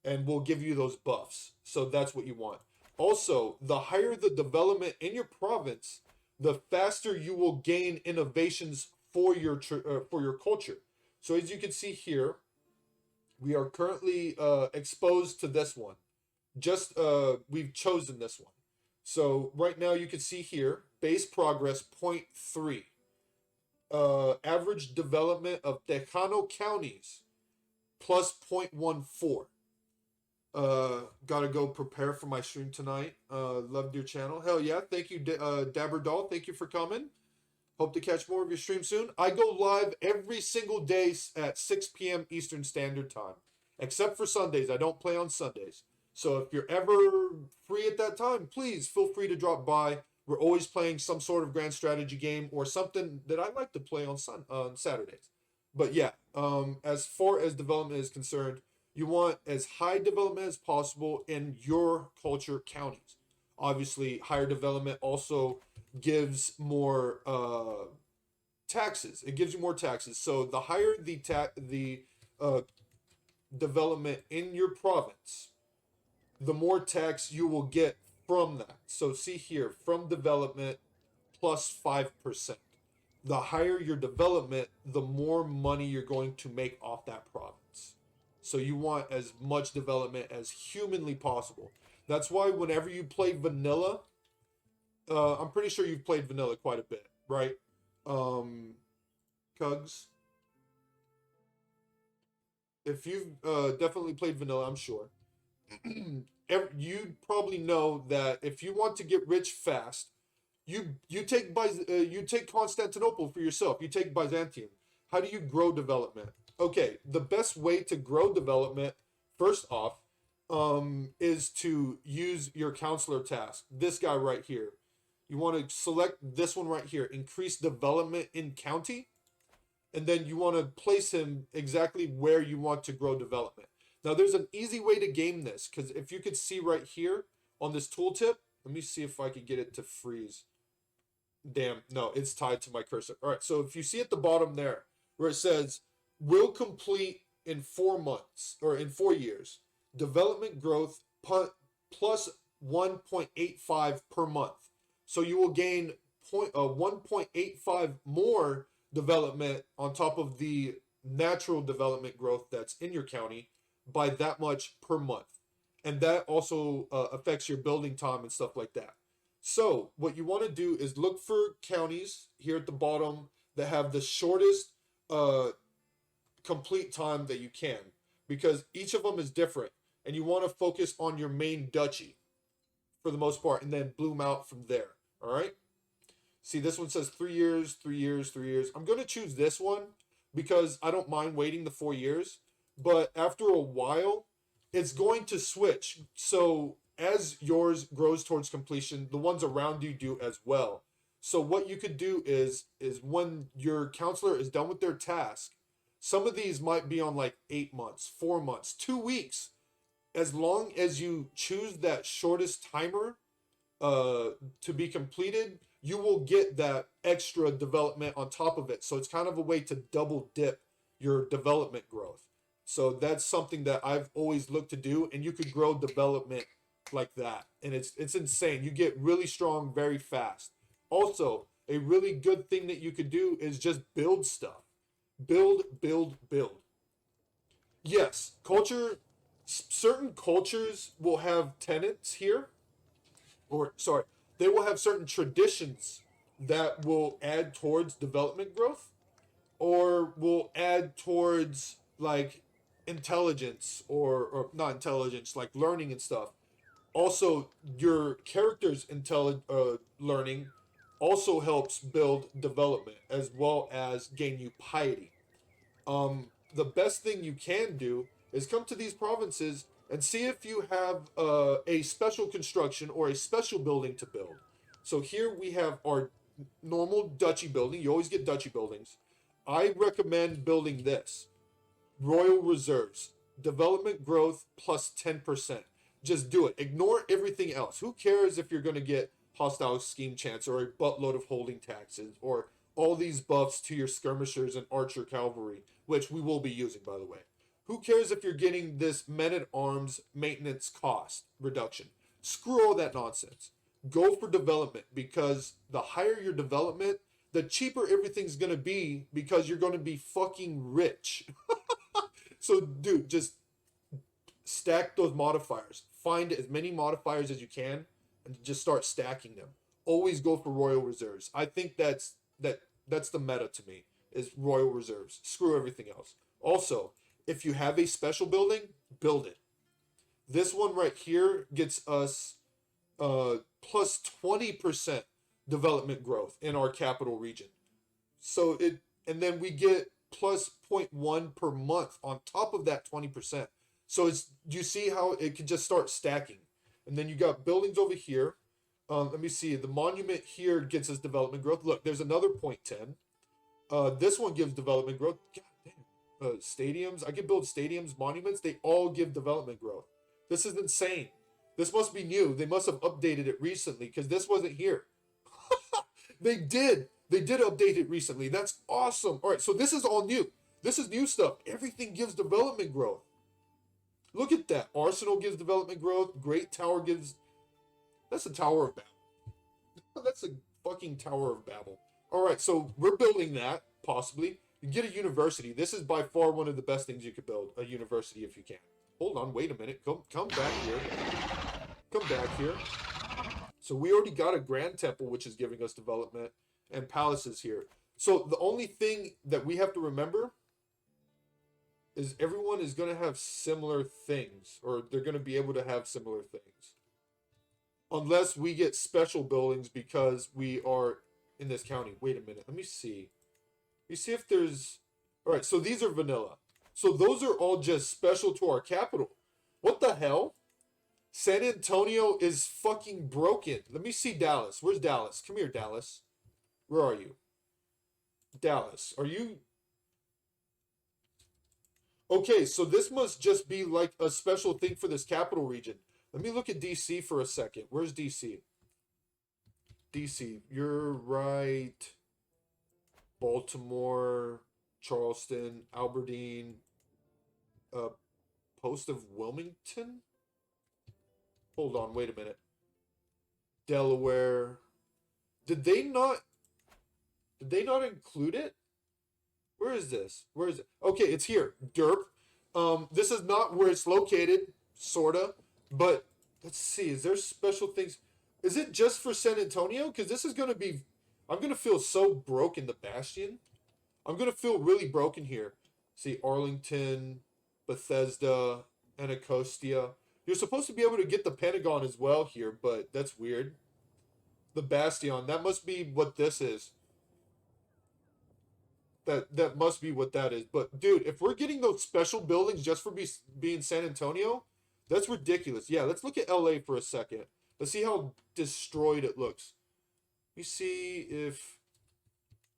and will give you those buffs. So that's what you want. Also, the higher the development in your province, the faster you will gain innovations for your culture. So as you can see here, we are currently exposed to this one. Just we've chosen this one. So right now you can see here, base progress 0.3. Average development of Tejano counties plus 0.14. Gotta go prepare for my stream tonight. Loved your channel. Hell yeah. Thank you, Dabber Doll. Thank you for coming. Hope to catch more of your stream soon. I go live every single day at 6 p.m. Eastern Standard Time. Except for Sundays. I don't play on Sundays. So if you're ever free at that time, please feel free to drop by. We're always playing some sort of grand strategy game or something that I like to play on Saturdays. But yeah, as far as development is concerned, you want as high development as possible in your culture counties. Obviously, higher development also gives more taxes. It gives you more taxes. So the higher the uh, development in your province, the more tax you will get from that. So see here, from development plus 5%. The higher your development, the more money you're going to make off that province. So you want as much development as humanly possible. That's why whenever you play vanilla, I'm pretty sure you've played vanilla quite a bit, right? Um, Cugs. If you've definitely played vanilla, I'm sure you probably know that if you want to get rich fast, you take Constantinople for yourself. You take Byzantium. How do you grow development? Okay, the best way to grow development, first off, is to use your counselor task. This guy right here. You want to select this one right here. Increase development in county, and then you want to place him exactly where you want to grow development. Now, there's an easy way to game this, because if you could see right here on this tooltip, let me see if I could get it to freeze. Damn, no, it's tied to my cursor. All right, so if you see at the bottom there where it says, will complete in 4 months or in 4 years, development growth plus 1.85 per month. So you will gain 1.85 more development on top of the natural development growth that's in your county by that much per month. And that also affects your building time and stuff like that. So what you want to do is look for counties here at the bottom that have the shortest complete time that you can, because each of them is different, and you want to focus on your main duchy for the most part, and then bloom out from there. All right. See, this one says 3 years, 3 years, 3 years. I'm going to choose this one because I don't mind waiting the 4 years, but after a while, it's going to switch. So as yours grows towards completion, the ones around you do as well. So what you could do is when your counselor is done with their task, some of these might be on like 8 months, 4 months, 2 weeks. As long as you choose that shortest timer to be completed, you will get that extra development on top of it. So it's kind of a way to double dip your development growth. So that's something that I've always looked to do, and you could grow development like that, and it's insane. You get really strong very fast. Also, a really good thing that you could do is just build stuff. Build, build, build. Yes, certain cultures will have tenets here, or sorry, they will have certain traditions that will add towards development growth, or will add towards like intelligence, or not intelligence, like learning and stuff. Also, your character's learning also helps build development as well as gain you piety. The best thing you can do is come to these provinces and see if you have a special construction or a special building to build. So here we have our normal duchy building. You always get duchy buildings. I recommend building this. Royal Reserves. Development growth plus 10%. Just do it. Ignore everything else. Who cares if you're going to get hostile scheme chance or a buttload of holding taxes or all these buffs to your skirmishers and archer cavalry, which we will be using, by the way. Who cares if you're getting this men-at-arms maintenance cost reduction? Screw all that nonsense. Go for development, because the higher your development, the cheaper everything's going to be, because you're going to be fucking rich. So, dude, just stack those modifiers. Find as many modifiers as you can and just start stacking them. Always go for Royal Reserves. I think that's the meta to me, is Royal Reserves. Screw everything else. Also, if you have a special building, build it. This one right here gets us plus 20% development growth in our capital region. And then we get plus 0.1 per month on top of that 20%. So you see how it can just start stacking. And then you got buildings over here. Let me see. The monument here gets us development growth. Look, there's another 0.10. This one gives development growth. God damn. stadiums. I can build stadiums, monuments. They all give development growth. This is insane. This must be new. They must have updated it recently because this wasn't here. They did. They did update it recently. That's awesome. All right, so this is all new. This is new stuff. Everything gives development growth. Look at that. Arsenal gives development growth. Great Tower gives... That's a Tower of Babel. That's a fucking Tower of Babel. All right, so we're building that, possibly. You get a university. This is by far one of the best things you could build, a university if you can. Hold on, wait a minute. Come back here. Come back here. So we already got a Grand Temple, which is giving us development, and palaces here. So the only thing that we have to remember is everyone is going to have similar things, or they're going to be able to have similar things. Unless we get special buildings because we are in this county. Wait a minute. Let me see. Let me see if there's... All right, so these are vanilla. So those are all just special to our capital. What the hell? San Antonio is fucking broken. Let me see Dallas. Where's Dallas? Come here, Dallas. Where are you? Dallas. Are you... Okay, so this must just be like a special thing for this capital region. Let me look at DC for a second. Where's DC? DC. You're right. Baltimore, Charleston, Aberdeen, Post of Wilmington? Hold on, wait a minute. Delaware. Did they not include it? Where is this? Where is it? Okay, it's here. Derp. This is not where it's located, sorta. But let's see. Is there special things? Is it just for San Antonio? Because this is gonna be. I'm gonna feel so broke in the Bastion. I'm gonna feel really broken here. See, Arlington, Bethesda, Anacostia. You're supposed to be able to get the Pentagon as well here, but that's weird. The Bastion. That must be what this is. That must be what that is. But dude, if we're getting those special buildings just for being San Antonio, that's ridiculous. Yeah, let's look at LA for a second. Let's see how destroyed it looks. Let me see if...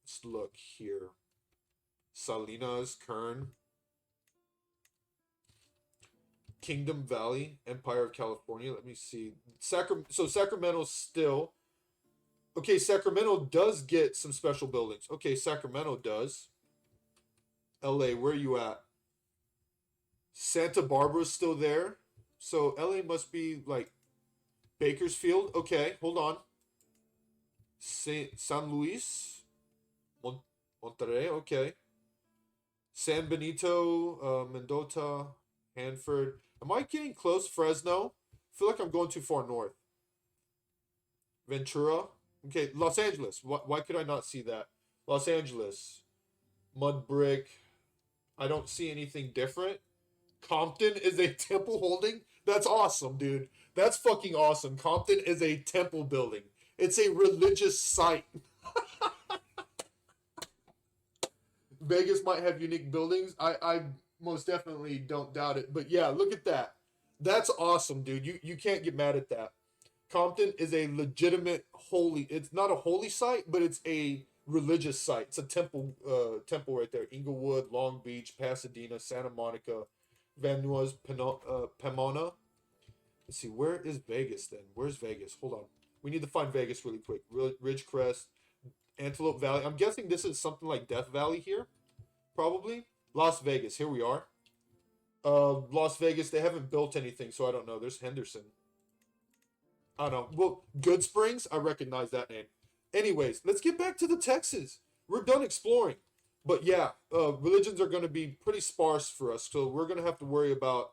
Let's look here. Salinas, Kern. Kingdom Valley, Empire of California. Let me see. So Sacramento still... Okay, Sacramento does get some special buildings. Okay, Sacramento does. LA, where are you at? Santa Barbara's still there. So LA must be like Bakersfield. Okay, hold on. San Luis. Monterrey, okay. San Benito, Mendota, Hanford. Am I getting close? Fresno? I feel like I'm going too far north. Ventura. Okay, Los Angeles. Why could I not see that? Los Angeles. Mud Brick. I don't see anything different. Compton is a temple holding? That's awesome, dude. That's fucking awesome. Compton is a temple building. It's a religious site. Vegas might have unique buildings. I most definitely don't doubt it. But yeah, look at that. That's awesome, dude. You can't get mad at that. Compton is a legitimate holy... It's not a holy site, but it's a religious site. It's a temple right there. Inglewood, Long Beach, Pasadena, Santa Monica, Van Nuys, Pomona. Let's see, where is Vegas then? Where's Vegas? Hold on. We need to find Vegas really quick. Ridgecrest, Antelope Valley. I'm guessing this is something like Death Valley here. Probably. Las Vegas. Here we are. Las Vegas, they haven't built anything, so I don't know. There's Henderson. I don't know. Well, Good Springs, I recognize that name. Anyways, let's get back to the Texas. We're done exploring. But yeah, religions are going to be pretty sparse for us, so we're going to have to worry about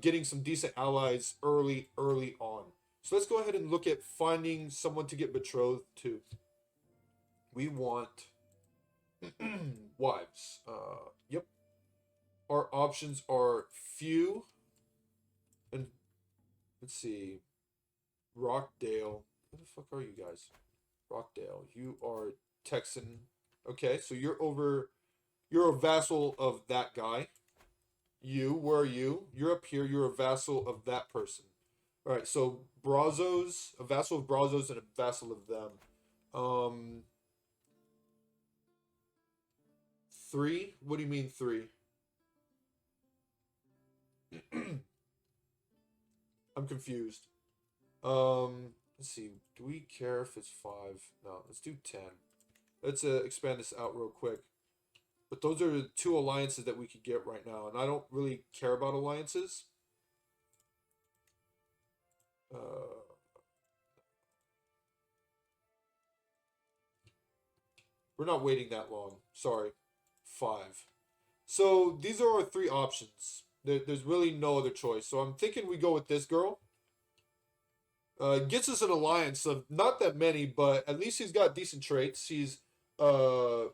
getting some decent allies early on. So let's go ahead and look at finding someone to get betrothed to. We want wives. Yep. Our options are few. And let's see. Rockdale. Where the fuck are you guys? Rockdale. You are Texan. Okay, so you're a vassal of that guy. Where are you? You're up here. You're a vassal of that person. All right, so Brazos, a vassal of Brazos and a vassal of them. 3? What do you mean 3? I'm confused. Let's see. Do we care if it's 5? No, let's do 10. Let's expand this out real quick. But those are the 2 alliances that we could get right now, and I don't really care about alliances. We're not waiting that long. Sorry. 5. So these are our 3 options. There's really no other choice. So I'm thinking we go with this girl. Gets us an alliance of not that many, but at least she's got decent traits. She's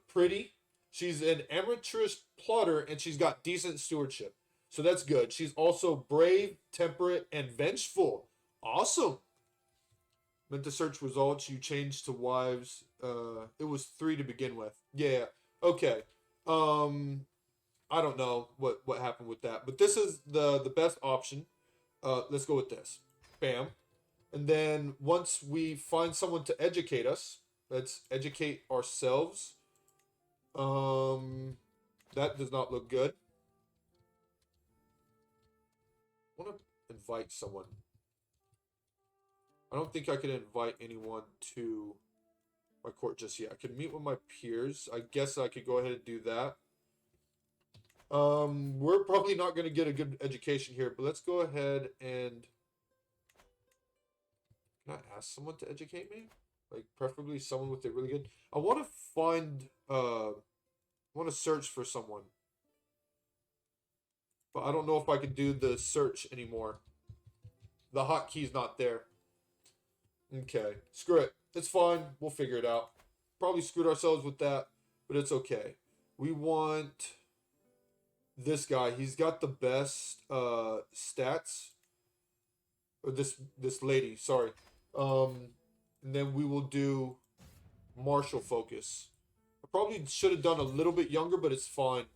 pretty. She's an amateurish plotter, and she's got decent stewardship. So that's good. She's also brave, temperate, and vengeful. Awesome. Meant to search results. You changed to wives. It was 3 to begin with. Yeah. Okay. I don't know what happened with that, but this is the best option. Let's go with this. Bam. And then once we find someone to educate us, let's educate ourselves. That does not look good. I want to invite someone. I don't think I can invite anyone to my court just yet. I could meet with my peers. I guess I could go ahead and do that. We're probably not going to get a good education here, but let's go ahead and... Can I ask someone to educate me? Like, preferably someone with a really good... I want to find... I want to search for someone. But I don't know if I can do the search anymore. The hotkey's not there. Okay. Screw it. It's fine. We'll figure it out. Probably screwed ourselves with that, but it's okay. We want... this guy. He's got the best stats. Or this lady, sorry. And then we will do martial focus. I probably should have done a little bit younger, but it's fine.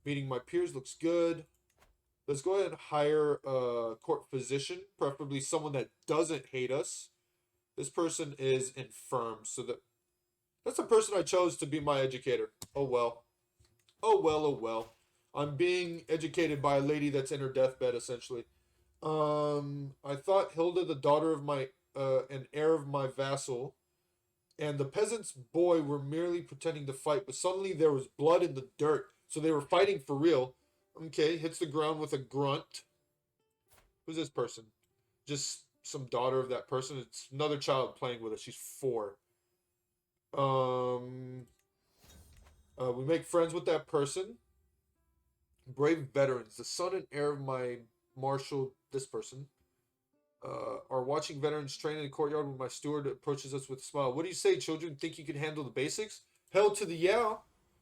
Meeting my peers looks good. Let's go ahead and hire a court physician, preferably someone that doesn't hate us. This person is infirm, so that's the person I chose to be my educator. Oh well. Oh well, oh well. I'm being educated by a lady that's in her deathbed, essentially. I thought Hilda, the daughter of my, and heir of my vassal, and the peasant's boy were merely pretending to fight, but suddenly there was blood in the dirt, so they were fighting for real. Okay, hits the ground with a grunt. Who's this person? Just some daughter of that person. It's another child playing with us. She's 4. We make friends with that person. Brave veterans. The son and heir of my marshal, this person, are watching veterans train in the courtyard when my steward approaches us with a smile. What do you say, children? Think you can handle the basics? Hell to the yeah.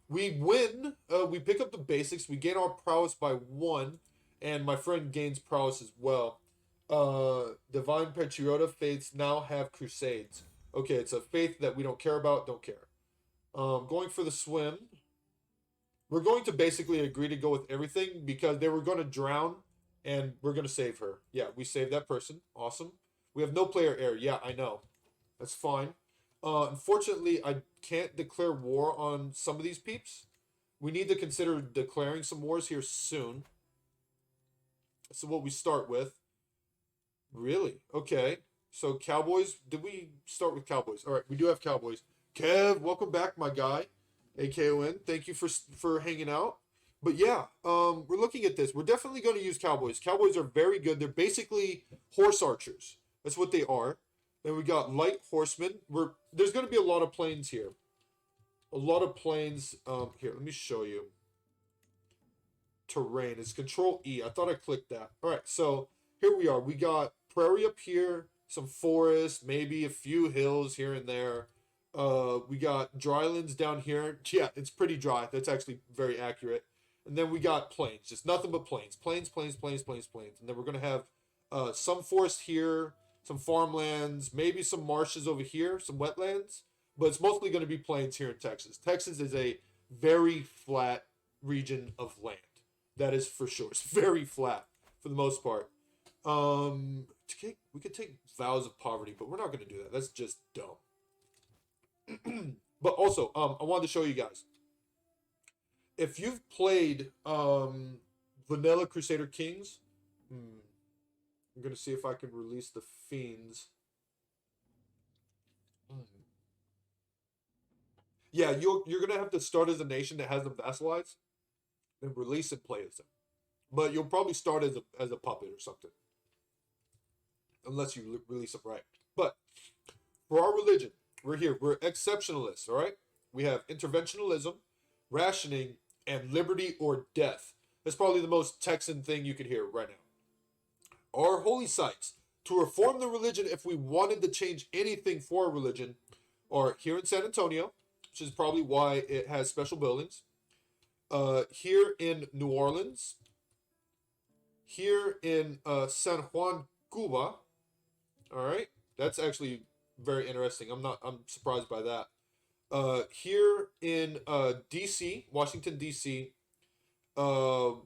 We win. We pick up the basics. We gain our prowess by 1, and my friend gains prowess as well. Divine Patriota faiths now have crusades. Okay, it's a faith that we don't care about. Don't care. Going for the swim. We're going to basically agree to go with everything because they were going to drown and we're going to save her. Yeah, we saved that person. Awesome. We have no player heir. Yeah, I know. That's fine. Unfortunately, I can't declare war on some of these peeps. We need to consider declaring some wars here soon. So what we start with. Really? Okay. So Cowboys. Did we start with Cowboys? All right, we do have Cowboys. Kev, welcome back, my guy. AKON, thank you for hanging out. But yeah, we're looking at this. We're definitely going to use Cowboys. Cowboys are very good. They're basically horse archers. That's what they are. Then we got light horsemen. There's going to be a lot of planes here. A lot of planes. Here, let me show you. Terrain. It's Control E. I thought I clicked that. All right, so here we are. We got prairie up here, some forest, maybe a few hills here and there. We got drylands down here. Yeah, it's pretty dry. That's actually very accurate. And then we got plains. Just nothing but plains. Plains, plains, plains, plains, plains. And then we're going to have some forest here, some farmlands, maybe some marshes over here, some wetlands. But it's mostly going to be plains here in Texas. Texas is a very flat region of land. That is for sure. It's very flat for the most part. We could take vows of poverty, but we're not going to do that. That's just dumb. But also, I wanted to show you guys. If you've played Vanilla Crusader Kings, I'm gonna see if I can release the fiends. Yeah, you're gonna have to start as a nation that has them vassalized, and release and play as them. But you'll probably start as a puppet or something, unless you release them right. But for our religion, we're here. We're exceptionalists, all right? We have interventionalism, rationing, and liberty or death. That's probably the most Texan thing you could hear right now. Our holy sites. To reform the religion, if we wanted to change anything for a religion, are here in San Antonio, which is probably why it has special buildings. Here in New Orleans. Here in San Juan, Cuba. All right, that's actually very interesting. I'm surprised by that. Here in DC, Washington DC,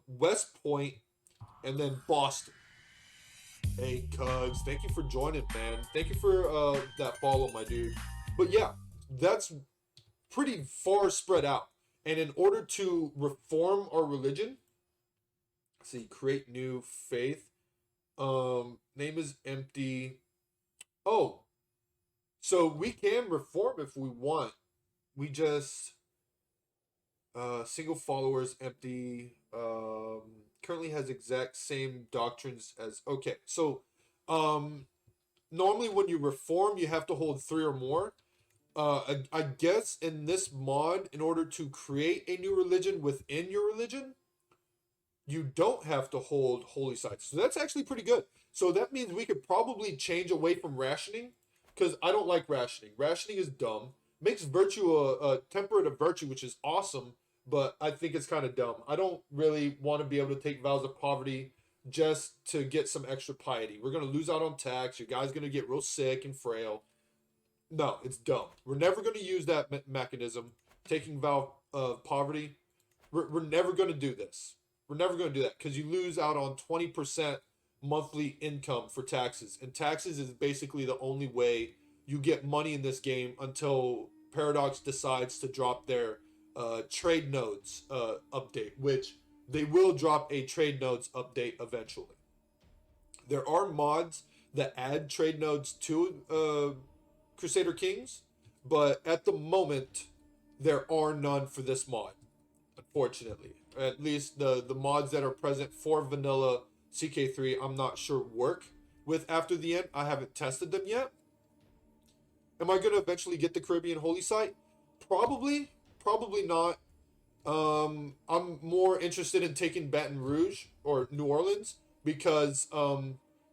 West Point, and then Boston. Hey, Cugs, thank you for joining, man. Thank you for that follow, my dude. But yeah, that's pretty far spread out. And in order to reform our religion, see, create new faith. Name is empty. Oh, so we can reform if we want. We just single followers empty. Currently has exact same doctrines as okay. So normally when you reform, you have to hold 3 or more. I guess in this mod, in order to create a new religion within your religion, you don't have to hold holy sites. So that's actually pretty good. So that means we could probably change away from rationing, because I don't like rationing. Rationing is dumb. Makes virtue a temperate of virtue, which is awesome, but I think it's kind of dumb. I don't really want to be able to take vows of poverty just to get some extra piety. We're going to lose out on tax. Your guy's going to get real sick and frail. No, it's dumb. We're never going to use that mechanism, taking vow of poverty. We're never going to do this. We're never going to do that because you lose out on 20% monthly income for taxes. And taxes is basically the only way you get money in this game until Paradox decides to drop their trade nodes update, which they will drop a trade nodes update eventually. There are mods that add trade nodes to Crusader Kings, but at the moment, there are none for this mod, unfortunately. At least the mods that are present for vanilla CK3, I'm not sure work with After the End. I haven't tested them yet. Am I going to eventually get the Caribbean Holy Site? Probably not. I'm more interested in taking Baton Rouge or New Orleans because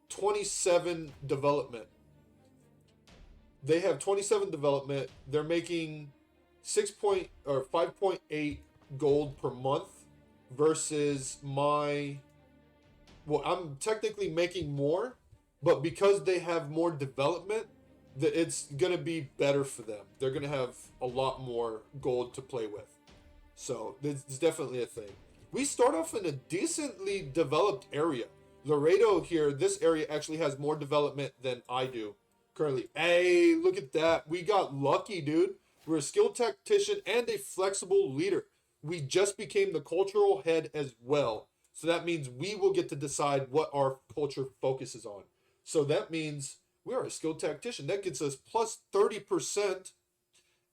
27 development. They have 27 development. They're making 5.8 gold per month versus my, well, I'm technically making more, but because they have more development, it's going to be better for them. They're going to have a lot more gold to play with. So it's definitely a thing. We start off in a decently developed area. Laredo here, this area actually has more development than I do currently. Hey, look at that. We got lucky, dude. We're a skilled tactician and a flexible leader. We just became the cultural head as well. So that means we will get to decide what our culture focuses on. So that means we are a skilled tactician. That gets us plus 30%.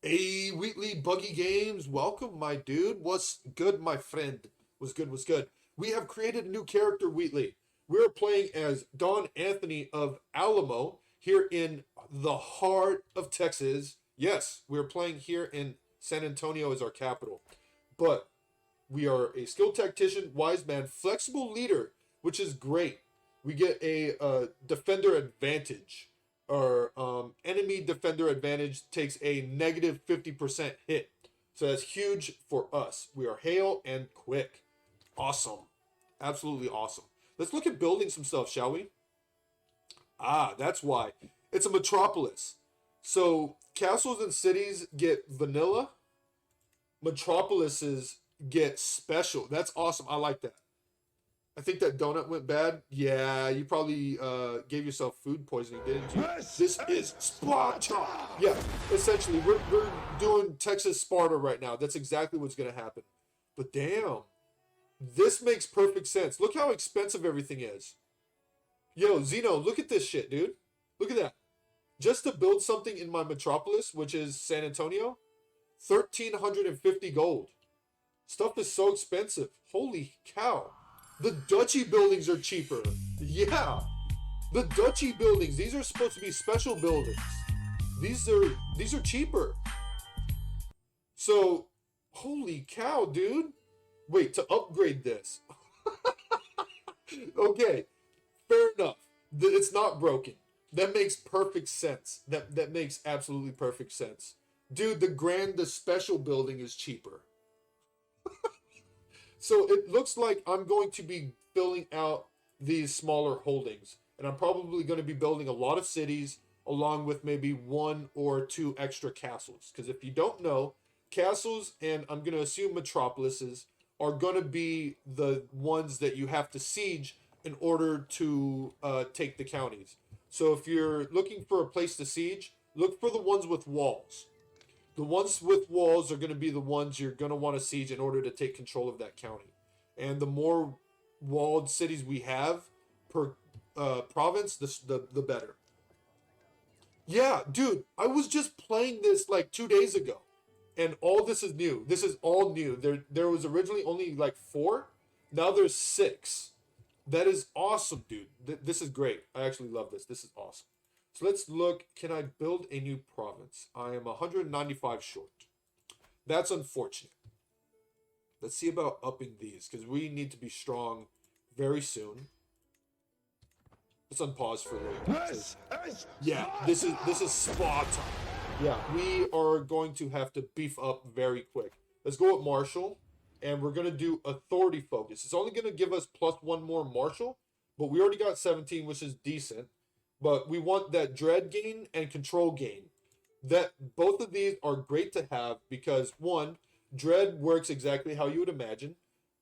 Hey, Wheatley Buggy Games. Welcome, my dude. What's good, my friend? What's good? We have created a new character, Wheatley. We're playing as Don Anthony of Alamo here in the heart of Texas. Yes, we're playing here in San Antonio as our capital. But we are a skilled tactician, wise man, flexible leader, which is great. We get a defender advantage. Our enemy defender advantage takes a negative 50% hit. So that's huge for us. We are hale and quick. Awesome. Absolutely awesome. Let's look at building some stuff, shall we? Ah, that's why. It's a metropolis. So castles and cities get vanilla. Metropolises get special. That's awesome. I like that. I think that donut went bad. Yeah, you probably gave yourself food poisoning, didn't you? This is Sparta. Yeah, essentially, we're doing Texas Sparta right now. That's exactly what's going to happen. But damn, this makes perfect sense. Look how expensive everything is. Yo, Zeno, look at this shit, dude. Look at that. Just to build something in my metropolis, which is San Antonio, 1,350 gold. Stuff is so expensive. Holy cow. The duchy buildings are cheaper. Yeah. The duchy buildings, these are supposed to be special buildings. These are cheaper. So, holy cow, dude. Wait, to upgrade this. Okay, fair enough. It's not broken. That makes perfect sense. That makes absolutely perfect sense. Dude, the special building is cheaper. So it looks like I'm going to be filling out these smaller holdings. And I'm probably going to be building a lot of cities along with maybe 1 or 2 extra castles. Because if you don't know, castles and I'm going to assume metropolises are going to be the ones that you have to siege in order to take the counties. So if you're looking for a place to siege, look for the ones with walls. The ones with walls are going to be the ones you're going to want to siege in order to take control of that county. And the more walled cities we have per province, the better. Yeah, dude, I was just playing this like 2 days ago. And all this is new. This is all new. There was originally only like 4. Now there's 6. That is awesome, dude. This is great. I actually love this. This is awesome. So let's look. Can I build a new province? I am 195 short. That's unfortunate. Let's see about upping these because we need to be strong very soon. Let's unpause for a little. Yeah, this is Sparta. Yeah, we are going to have to beef up very quick. Let's go with Marshall, and we're going to do authority focus. It's only going to give us +1 more Marshall, but we already got 17, which is decent. But we want that dread gain and control gain. That both of these are great to have because 1, dread works exactly how you would imagine.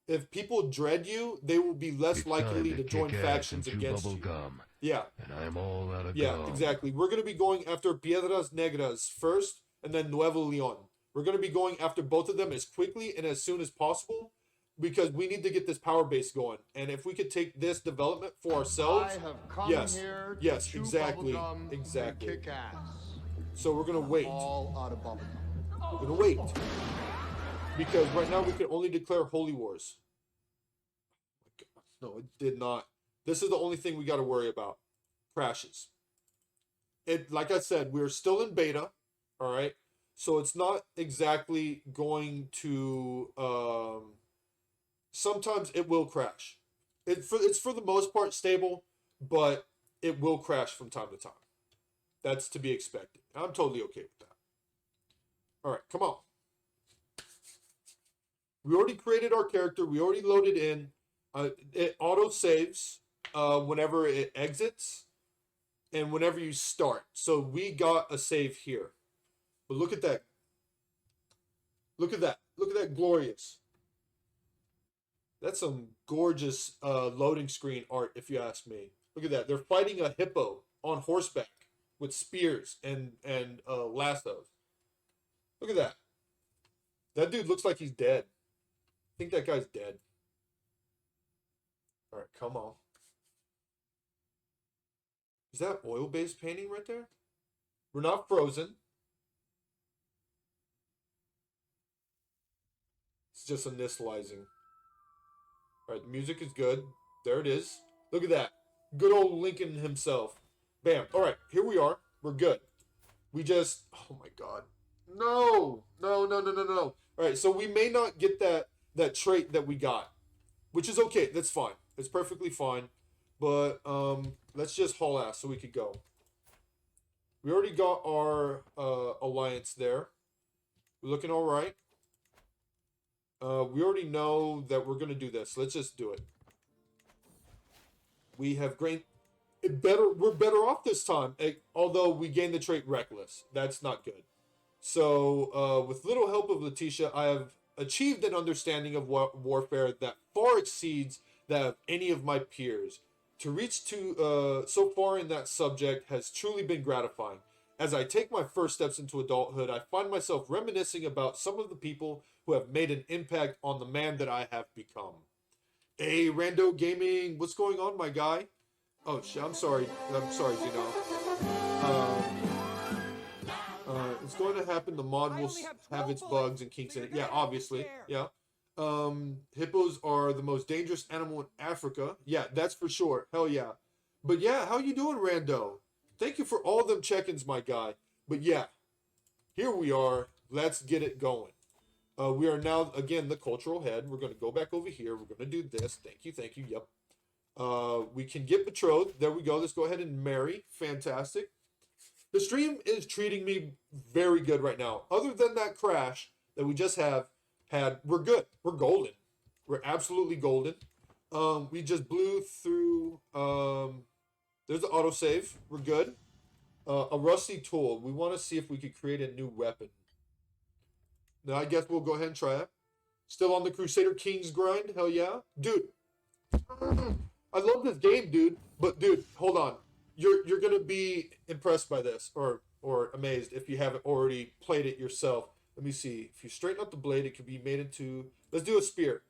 If people dread you, they will be less likely to join factions against you. Gum, yeah. And I'm all out of Yeah, gum. exactly. We're going to be going after Piedras Negras first, and then Nuevo Leon. We're going to be going after both of them as quickly and as soon as possible because we need to get this power base going. And if we could take this development for ourselves, I have come yes, here to yes, chew exactly, bubblegum exactly. and kick ass. So we're going to wait. All out of bubblegum. We're going to wait. Because right now we can only declare holy wars. No, it did not. This is the only thing we got to worry about. Crashes. It, like I said, we're still in beta. All right. So it's not exactly going to. Sometimes it will crash. It's for the most part stable, but it will crash from time to time. That's to be expected. I'm totally okay with that. All right, come on. We already created our character. We already loaded in. It auto saves whenever it exits and whenever you start. So we got a save here. But look at that. Look at that. Look at that glorious. That's some gorgeous loading screen art, if you ask me. Look at that. They're fighting a hippo on horseback with spears and lassos. Look at that. That dude looks like he's dead. I think that guy's dead. All right, come on. Is that oil-based painting right there? We're not frozen. It's just initializing. All right, the music is good. There it is. Look at that. Good old Lincoln himself. Bam. All right, here we are. We're good. We just... Oh, my God. No. No. All right, so we may not get that trait that we got, which is okay. That's fine. It's perfectly fine. But let's just haul ass so we could go. We already got our alliance there. We're looking all right. We already know that we're going to do this. Let's just do it. We have we're better off this time, although we gained the trait reckless. That's not good. So with little help of Letitia, I have achieved an understanding of warfare that far exceeds that of any of my peers. To reach to so far in that subject has truly been gratifying. As I take my first steps into adulthood, I find myself reminiscing about some of the people who have made an impact on the man that I have become. Hey, Rando Gaming, what's going on, my guy? Oh shit! I'm sorry. Zeno. It's going to happen. The mod I will only have have 12 its bullets, bugs and kinks so in it. you're Yeah, gonna have to be obviously. fair. Yeah. Hippos are the most dangerous animal in Africa. Yeah, that's for sure. Hell yeah. But yeah, how you doing, Rando? Thank you for all them check-ins, my guy. But yeah, here we are. Let's get it going. We are now again the cultural head. We're gonna go back over here. We're gonna do this. Thank you, thank you. Yep. We can get betrothed. There we go. Let's go ahead and marry. Fantastic. The stream is treating me very good right now. Other than that crash that we just had, we're good. We're golden. We're absolutely golden. We just blew through. There's the autosave. We're good. A rusty tool. We want to see if we could create a new weapon. Now I guess we'll go ahead and try it. Still on the Crusader Kings grind. Hell yeah, dude. I love this game, dude. But dude, hold on. You're gonna be impressed by this, or amazed if you haven't already played it yourself. Let me see. If you straighten out the blade, it can be made into. Let's do a spear.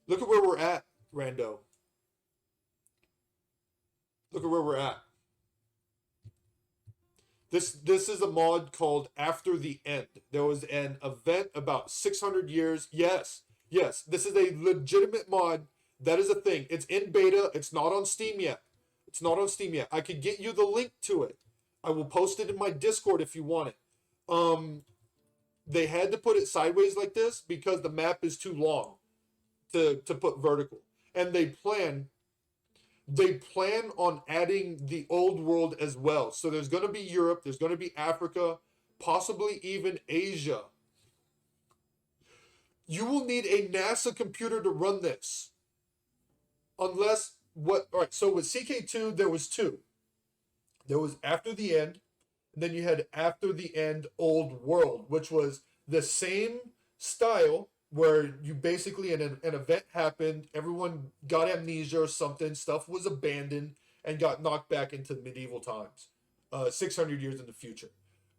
Look at where we're at, Rando. Look at where we're at. This is a mod called After the End. There was an event about 600 years. Yes, yes. This is a legitimate mod. That is a thing. It's in beta. It's not on Steam yet. It's not on Steam yet. I could get you the link to it. I will post it in my Discord if you want it. They had to put it sideways like this because the map is too long to put vertical. And they plan on adding the old world as well. So there's going to be Europe, there's going to be Africa, possibly even Asia. You will need a NASA computer to run this. Unless what? All right. So with CK2, there was two. There was After the End, and then you had After the End Old World, which was the same style where you basically an event happened, everyone got amnesia or something, stuff was abandoned and got knocked back into medieval times, 600 years in the future.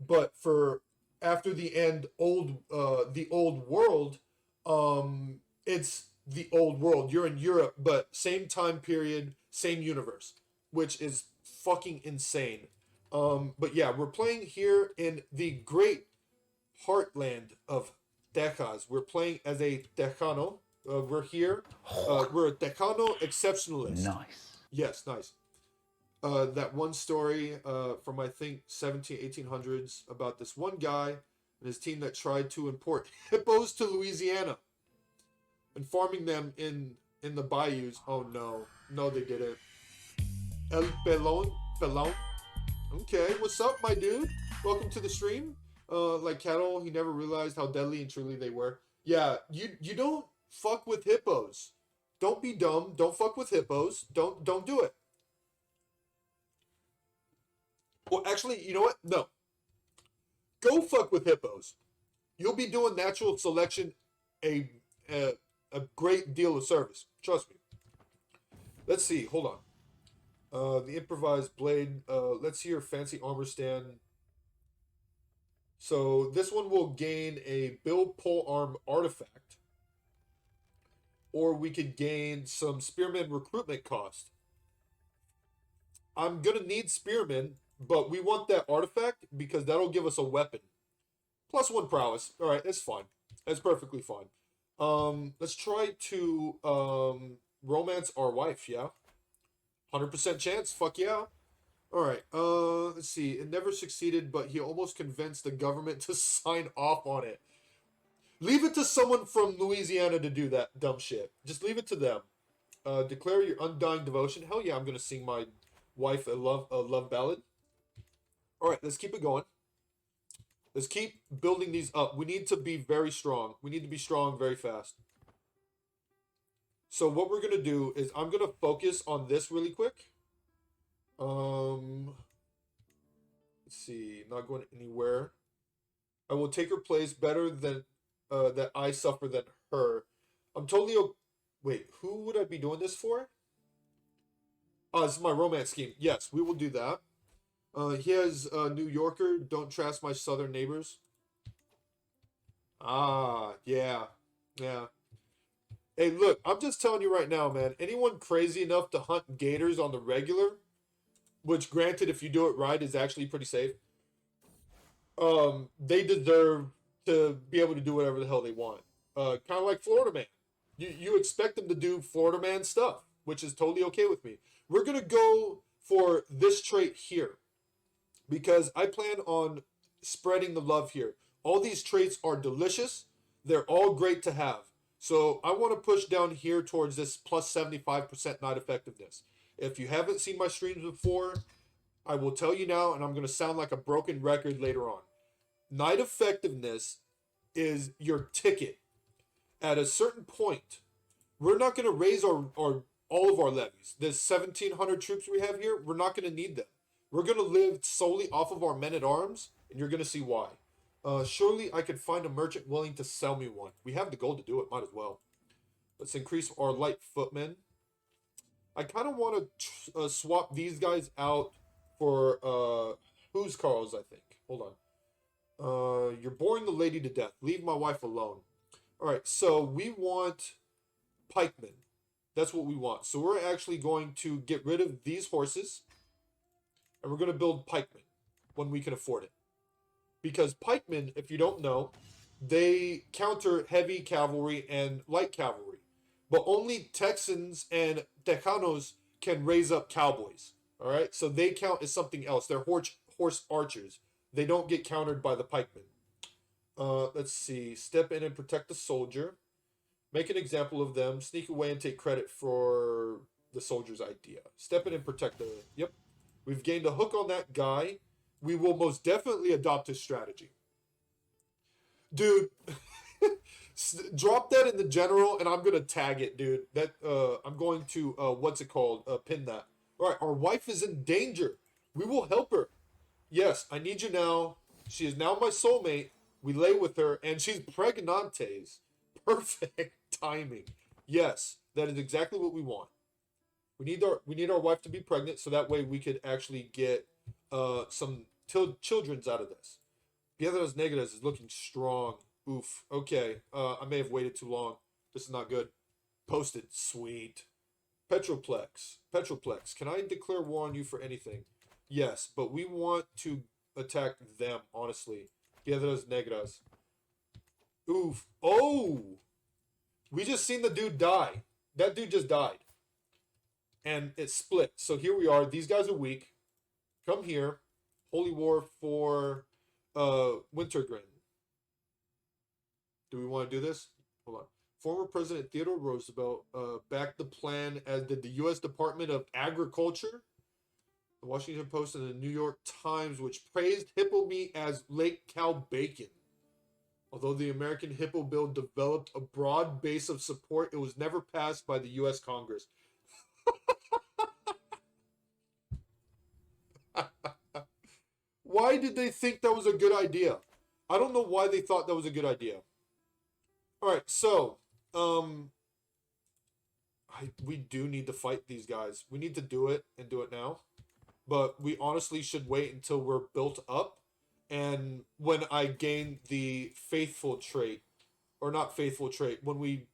But for After the End the Old World, it's the old world. You're in Europe, but same time period, same universe, which is fucking insane. But yeah, we're playing here in the great heartland of Texas. We're playing as a Tejano. We're here. We're a Tejano exceptionalist. Nice. Yes, nice. That one story from I think 1800s about this one guy and his team that tried to import hippos to Louisiana and farming them in the bayous. Oh no, they didn't. El Pelon. Okay, what's up, my dude? Welcome to the stream. Like cattle, he never realized how deadly and truly they were. Yeah, you don't fuck with hippos. Don't be dumb. Don't fuck with hippos. Don't do it. Well, actually, you know what? No. Go fuck with hippos. You'll be doing natural selection a great deal of service. Trust me. Let's see. Hold on. The improvised blade. Let's see your fancy armor stand. So this one will gain a build pole arm artifact. Or we could gain some spearman recruitment cost. I'm going to need spearmen, but we want that artifact because that'll give us a weapon. +1 prowess. All right, that's fine. That's perfectly fine. Let's try to romance our wife, yeah? 100% chance? Fuck yeah. Alright, let's see. It never succeeded, but he almost convinced the government to sign off on it. Leave it to someone from Louisiana to do that dumb shit. Just leave it to them. Declare your undying devotion. Hell yeah, I'm gonna sing my wife a love ballad. Alright, let's keep it going. Let's keep building these up. We need to be very strong. We need to be strong very fast. So what we're gonna do is I'm gonna focus on this really quick. Let's see, not going anywhere. I will take her place better than that I suffer than her. I'm totally wait, who would I be doing this for? Oh, this is my romance scheme. Yes, we will do that. He has New Yorker, don't trust my southern neighbors. Ah, yeah. Hey, look, I'm just telling you right now, man. Anyone crazy enough to hunt gators on the regular, which granted, if you do it right, is actually pretty safe. They deserve to be able to do whatever the hell they want. Kind of like Florida Man. You expect them to do Florida Man stuff, which is totally okay with me. We're gonna go for this trait here because I plan on spreading the love here. All these traits are delicious. They're all great to have. So I want to push down here towards this plus 75% night effectiveness. If you haven't seen my streams before, I will tell you now, and I'm going to sound like a broken record later on. Night effectiveness is your ticket. At a certain point, we're not going to raise our all of our levies. The 1,700 troops we have here, we're not going to need them. We're going to live solely off of our men-at-arms, and you're going to see why. Surely I could find a merchant willing to sell me one. We have the gold to do it, might as well. Let's increase our light footmen. I kind of want to swap these guys out for who's Carl's, I think. Hold on. You're boring the lady to death. Leave my wife alone. All right, so we want pikemen. That's what we want. So we're actually going to get rid of these horses, and we're going to build pikemen when we can afford it. Because pikemen, if you don't know, they counter heavy cavalry and light cavalry. But only Texans and Tejanos can raise up cowboys. All right? So they count as something else. They're horse archers. They don't get countered by the pikemen. Let's see. Step in and protect the soldier. Make an example of them. Sneak away and take credit for the soldier's idea. Step in and protect the... Yep. We've gained a hook on that guy. We will most definitely adopt his strategy. Dude, drop that in the general, and I'm going to tag it, dude. That I'm going to, what's it called? Pin that. All right, our wife is in danger. We will help her. Yes, I need you now. She is now my soulmate. We lay with her, and she's pregnantes. Perfect timing. Yes, that is exactly what we want. We need our wife to be pregnant, so that way we could actually get some children's out of this. Piedras Negras is looking strong. Oof. Okay. I may have waited too long. This is not good. Posted. Sweet. Petroplex. Petroplex. Can I declare war on you for anything? Yes, but we want to attack them, honestly. Piedras Negras. Oof. Oh! We just seen the dude die. That dude just died. And it split. So here we are. These guys are weak. Come here. Holy War for Wintergren. Do we want to do this? Hold on. Former President Theodore Roosevelt backed the plan, as did the U.S. Department of Agriculture, the Washington Post, and the New York Times, which praised hippo meat as lake cow bacon. Although the American Hippo Bill developed a broad base of support, it was never passed by the U.S. Congress. Why did they think that was a good idea? I don't know why they thought that was a good idea. All right, so we do need to fight these guys. We need to do it and do it now. But we honestly should wait until we're built up, and when I gain the faithful trait, or not faithful trait, when we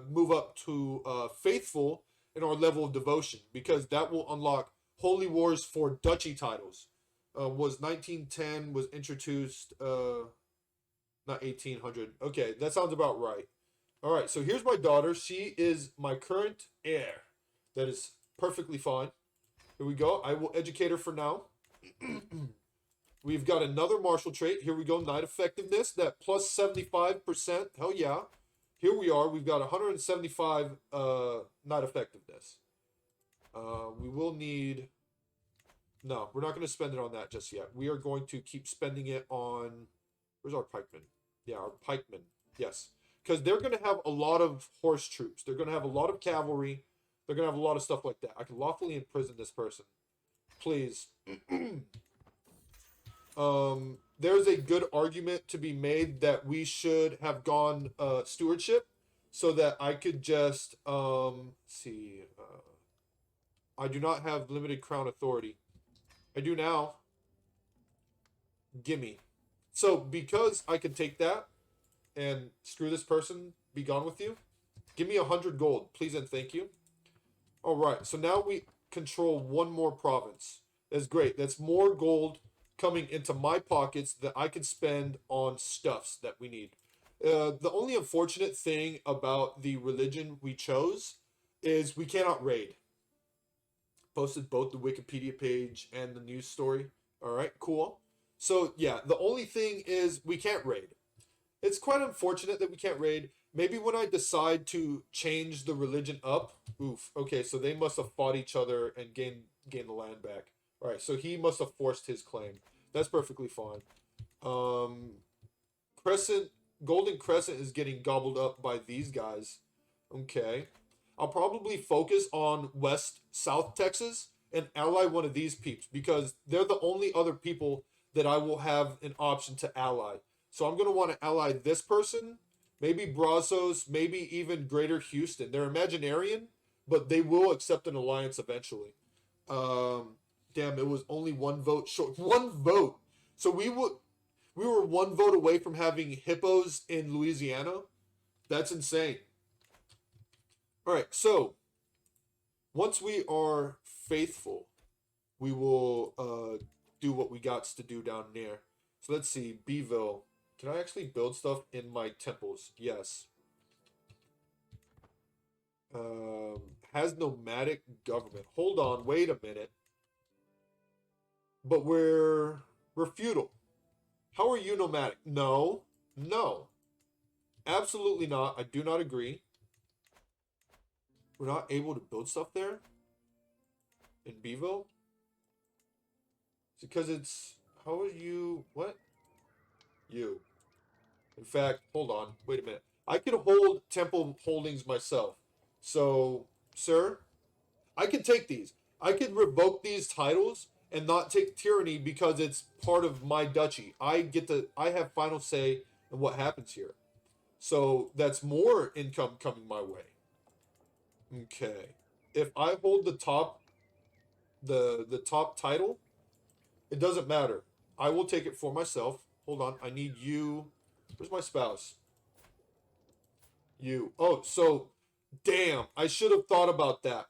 move up to faithful in our level of devotion, because that will unlock holy wars for duchy titles. Was 1910 was introduced, not 1800. Okay, that sounds about right. All right, so here's my daughter. She is my current heir. That is perfectly fine. Here we go. I will educate her for now. We've got another martial trait. Here we go. Night effectiveness. That plus 75%. Hell yeah. Here we are. We've got 175 night effectiveness. We will need... No, we're not going to spend it on that just yet. We are going to keep spending it on... Where's our pikemen? Yeah, our pikemen. Yes. Because they're going to have a lot of horse troops. They're going to have a lot of cavalry. They're going to have a lot of stuff like that. I can lawfully imprison this person. Please. There's a good argument to be made that we should have gone stewardship so that I could just... see. I do not have limited crown authority. I do now. Gimme. So, because I could take that and screw this person, be gone with you, Give me 100 gold, please and thank you. All right, so now we control one more province. That's great. That's more gold coming into my pockets that I can spend on stuffs that we need. The only unfortunate thing about the religion we chose is we cannot raid. Posted both the Wikipedia page and the news story. All right, cool. So yeah, the only thing is we can't raid. It's quite unfortunate that we can't raid. Maybe when I decide to change the religion up. Oof. Okay, so they must have fought each other and gained the land back. All right, so he must have forced his claim. That's perfectly fine. Crescent, Golden Crescent is getting gobbled up by these guys. Okay. I'll probably focus on West South Texas and ally one of these peeps because they're the only other people that I will have an option to ally. So I'm going to want to ally this person, maybe Brazos, maybe even Greater Houston. They're Imaginarian, but they will accept an alliance eventually. Damn, it was only one vote short. One vote. So we were one vote away from having hippos in Louisiana. That's insane. All right, so once we are faithful, we will do what we got to do down there. So let's see, Beeville. Can I actually build stuff in my temples? Yes. Has nomadic government. Hold on, wait a minute. But we're feudal. How are you nomadic? No, no, absolutely not. I do not agree. We're not able to build stuff there in Beeville. It's because it's how are you? What? You. In fact, hold on. Wait a minute. I can hold temple holdings myself. So, sir, I can take these. I can revoke these titles and not take tyranny because it's part of my duchy. I have final say in what happens here. So that's more income coming my way. Okay. If I hold the top title, it doesn't matter. I will take it for myself. Hold on. I need you. Where's my spouse? You. Oh, so damn. I should have thought about that.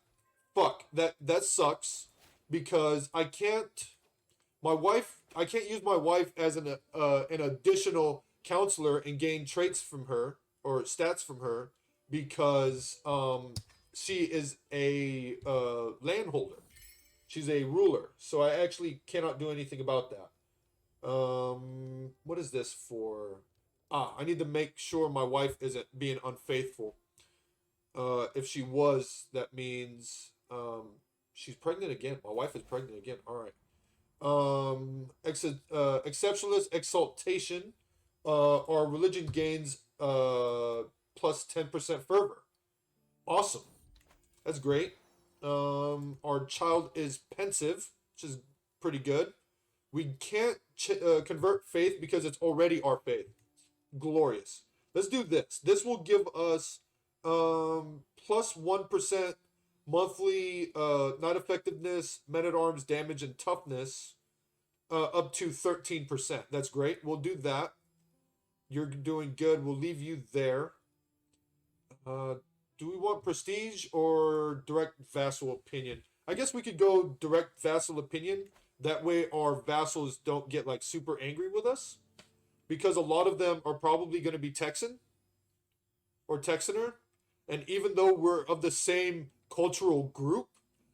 Fuck. That sucks because I can't use my wife as an additional counselor and gain traits from her or stats from her because she is a landholder. She's a ruler, so I actually cannot do anything about that. What is this for? I need to make sure my wife isn't being unfaithful. If she was, that means she's pregnant again. My wife is pregnant again. All right. Exceptionalist exaltation. Our religion gains plus 10% fervor. Awesome. That's great. Our child is pensive, which is pretty good. We can't convert faith because it's already our faith. Glorious. Let's do this. This will give us plus 1% monthly not effectiveness, men at arms damage, and toughness up to 13%. That's great. We'll do that. You're doing good. We'll leave you there. Do we want prestige or direct vassal opinion? I guess we could go direct vassal opinion. That way our vassals don't get like super angry with us. Because a lot of them are probably going to be Texan or Texaner. And even though we're of the same cultural group,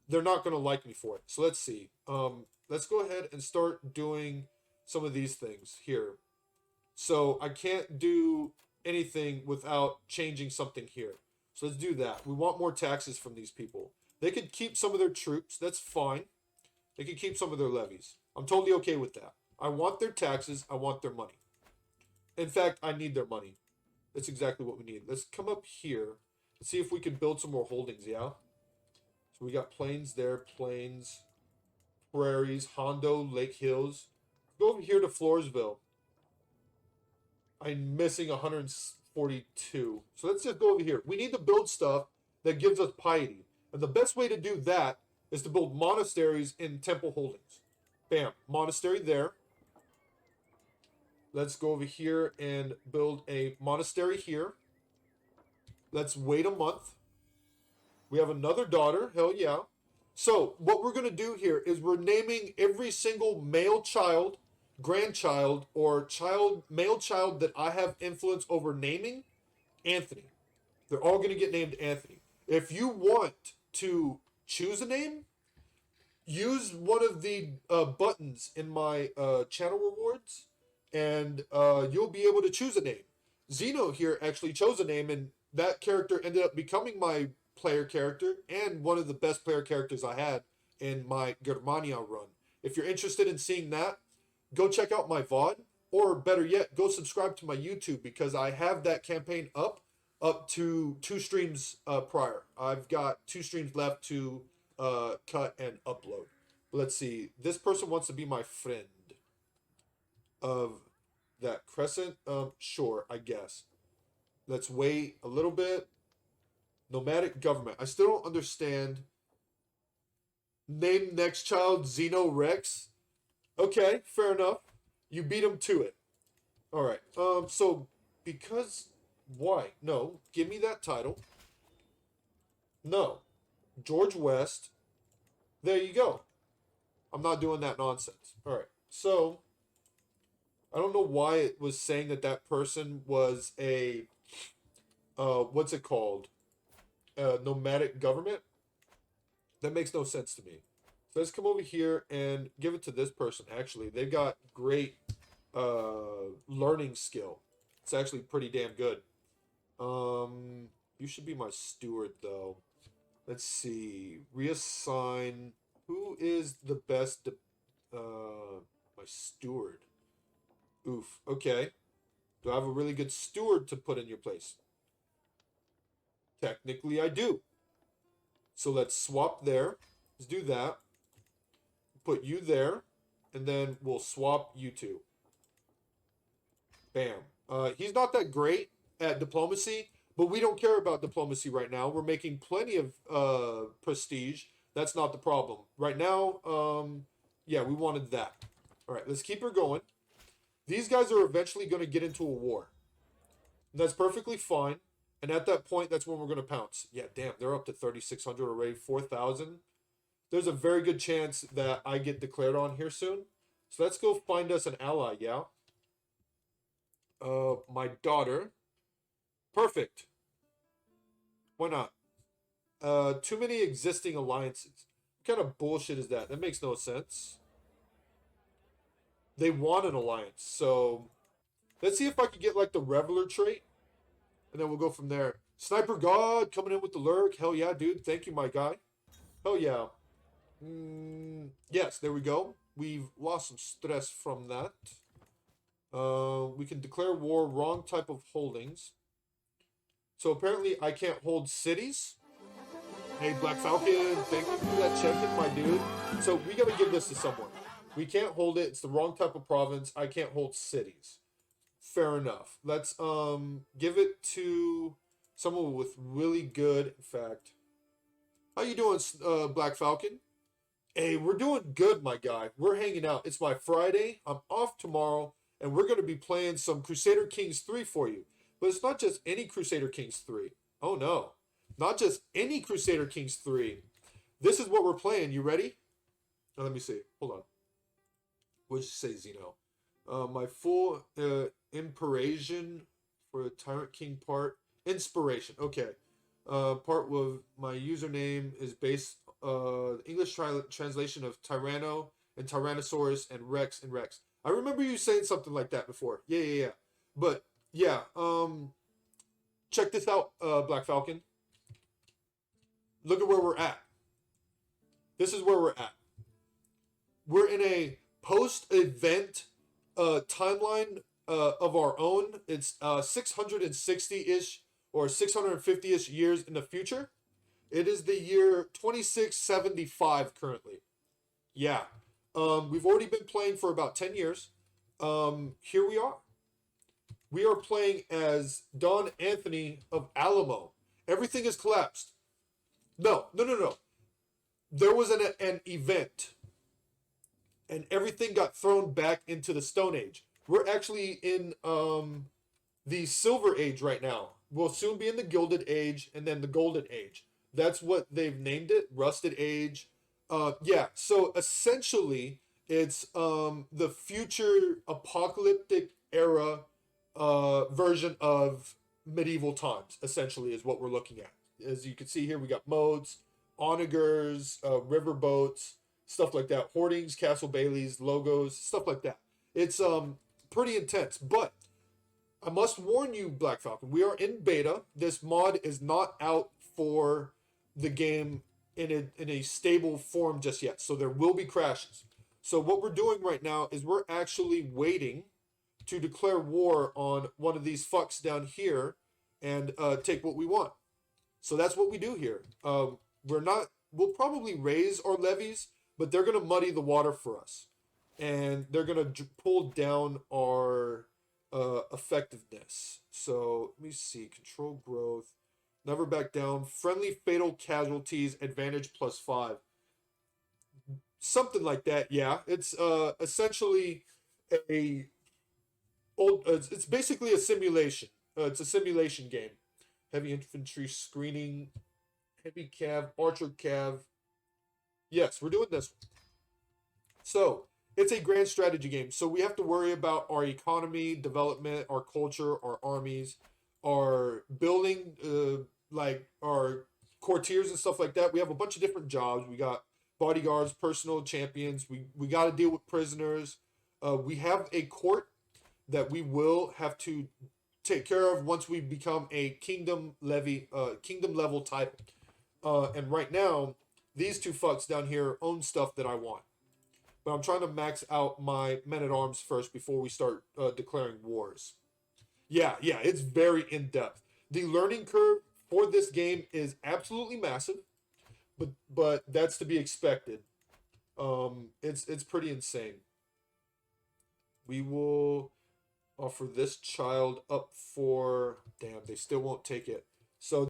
they're not going to like me for it. So let's see. Let's go ahead and start doing some of these things here. So I can't do anything without changing something here. So let's do that. We want more taxes from these people. They could keep some of their troops. That's fine. They could keep some of their levies. I'm totally okay with that. I want their taxes. I want their money. In fact, I need their money. That's exactly what we need. Let's come up here and see if we can build some more holdings, yeah? So we got plains there, plains, prairies, Hondo, Lake Hills. Go over here to Floresville. I'm missing 142. So let's just go over here. We need to build stuff that gives us piety. And the best way to do that is to build monasteries in temple holdings. Bam. Monastery there. Let's go over here and build a monastery here. Let's wait a month. We have another daughter. Hell yeah. So what we're going to do here is we're naming every single male child, grandchild, or male child that I have influence over naming Anthony. They're all going to get named Anthony. If you want to choose a name, use one of the buttons in my channel rewards, and you'll be able to choose a name. Zeno here actually chose a name, and that character ended up becoming my player character and one of the best player characters I had in my Germania run. If you're interested in seeing that, go check out my VOD, or better yet, go subscribe to my YouTube, because I have that campaign up to 2 streams prior. I've got 2 streams left to cut and upload. Let's see. This person wants to be my friend of that crescent. Sure, I guess. Let's wait a little bit. Nomadic government. I still don't understand. Name next child Xeno Rex. Okay, fair enough. You beat him to it. All right. So because why? No, give me that title. No, George West. There you go. I'm not doing that nonsense. All right. So I don't know why it was saying that that person was a what's it called? Nomadic government. That makes no sense to me. So let's come over here and give it to this person. Actually, they've got great learning skill. It's actually pretty damn good. You should be my steward, though. Let's see. Reassign. Who is the best? My steward. Oof. Okay. Do I have a really good steward to put in your place? Technically, I do. So let's swap there. Let's do that. Put you there. And then we'll swap you two. Bam. He's not that great at diplomacy, but we don't care about diplomacy right now. We're making plenty of prestige. That's not the problem. Right now, yeah, we wanted that. All right, let's keep her going. These guys are eventually going to get into a war. And that's perfectly fine. And at that point, that's when we're going to pounce. Yeah, damn, they're up to 3,600 already, 4,000. There's a very good chance that I get declared on here soon. So let's go find us an ally, yeah? My daughter. Perfect. Why not? Too many existing alliances. What kind of bullshit is that? That makes no sense. They want an alliance, so let's see if I can get like the Reveler trait. And then we'll go from there. Sniper God coming in with the lurk. Hell yeah, dude. Thank you, my guy. Hell yeah. Yes, there we go. We've lost some stress from that. We can declare war. Wrong type of holdings. So apparently I can't hold cities. Hey, Black Falcon. Thank you for that check-in, my dude. So we got to give this to someone. We can't hold it. It's the wrong type of province. I can't hold cities. Fair enough. Let's give it to someone with really good, in fact. How you doing, Black Falcon? Hey, we're doing good, my guy. We're hanging out. It's my Friday. I'm off tomorrow, and we're going to be playing some Crusader Kings 3 for you. But it's not just any Crusader Kings 3. Oh, no. Not just any Crusader Kings 3. This is what we're playing. You ready? Oh, let me see. Hold on. What'd you say, Zeno? My full inspiration for the Tyrant King part. Inspiration. Okay. Part with my username is based English translation of Tyranno and Tyrannosaurus and Rex and Rex. I remember you saying something like that before. Yeah. But yeah, check this out, Black Falcon. Look at where we're at. This is where we're at. We're in a post-event timeline of our own. It's 660-ish or 650-ish years in the future. It is the year 2675 currently. Yeah. We've already been playing for about 10 years. Here we are. We are playing as Don Anthony of Alamo. Everything has collapsed. No. There was an event. And everything got thrown back into the Stone Age. We're actually in the Silver Age right now. will soon be in the Gilded Age and then the Golden Age. That's what they've named it, Rusted Age. Yeah, so essentially it's the future apocalyptic era version of medieval times, essentially, is what we're looking at. As you can see here, we got modes, onagers, river boats, stuff like that, hoardings, castle baileys, logos, stuff like that. It's pretty intense, but I must warn you, Black Falcon, we are in beta. This mod is not out for the game in a stable form just yet, so there will be crashes. So what we're doing right now is we're actually waiting to declare war on one of these fucks down here and take what we want. So that's what we do here. We'll probably raise our levies, but they're going to muddy the water for us. And they're going to pull down our effectiveness. So let me see. Control growth. Never back down. Friendly fatal casualties. Advantage +5. Something like that. Yeah. It's essentially it's basically a simulation. It's a simulation game. Heavy infantry screening. Heavy cav. Archer cav. Yes, we're doing this one. So it's a grand strategy game. So we have to worry about our economy, development, our culture, our armies, our building, like our courtiers and stuff like that. We have a bunch of different jobs. We got bodyguards, personal champions. We got to deal with prisoners. We have a court that we will have to take care of once we become a kingdom level title. And right now, these two fucks down here own stuff that I want. But I'm trying to max out my men-at-arms first before we start declaring wars. Yeah, it's very in-depth. The learning curve for this game is absolutely massive, but that's to be expected. It's pretty insane. We will offer this child up for... Damn, they still won't take it. So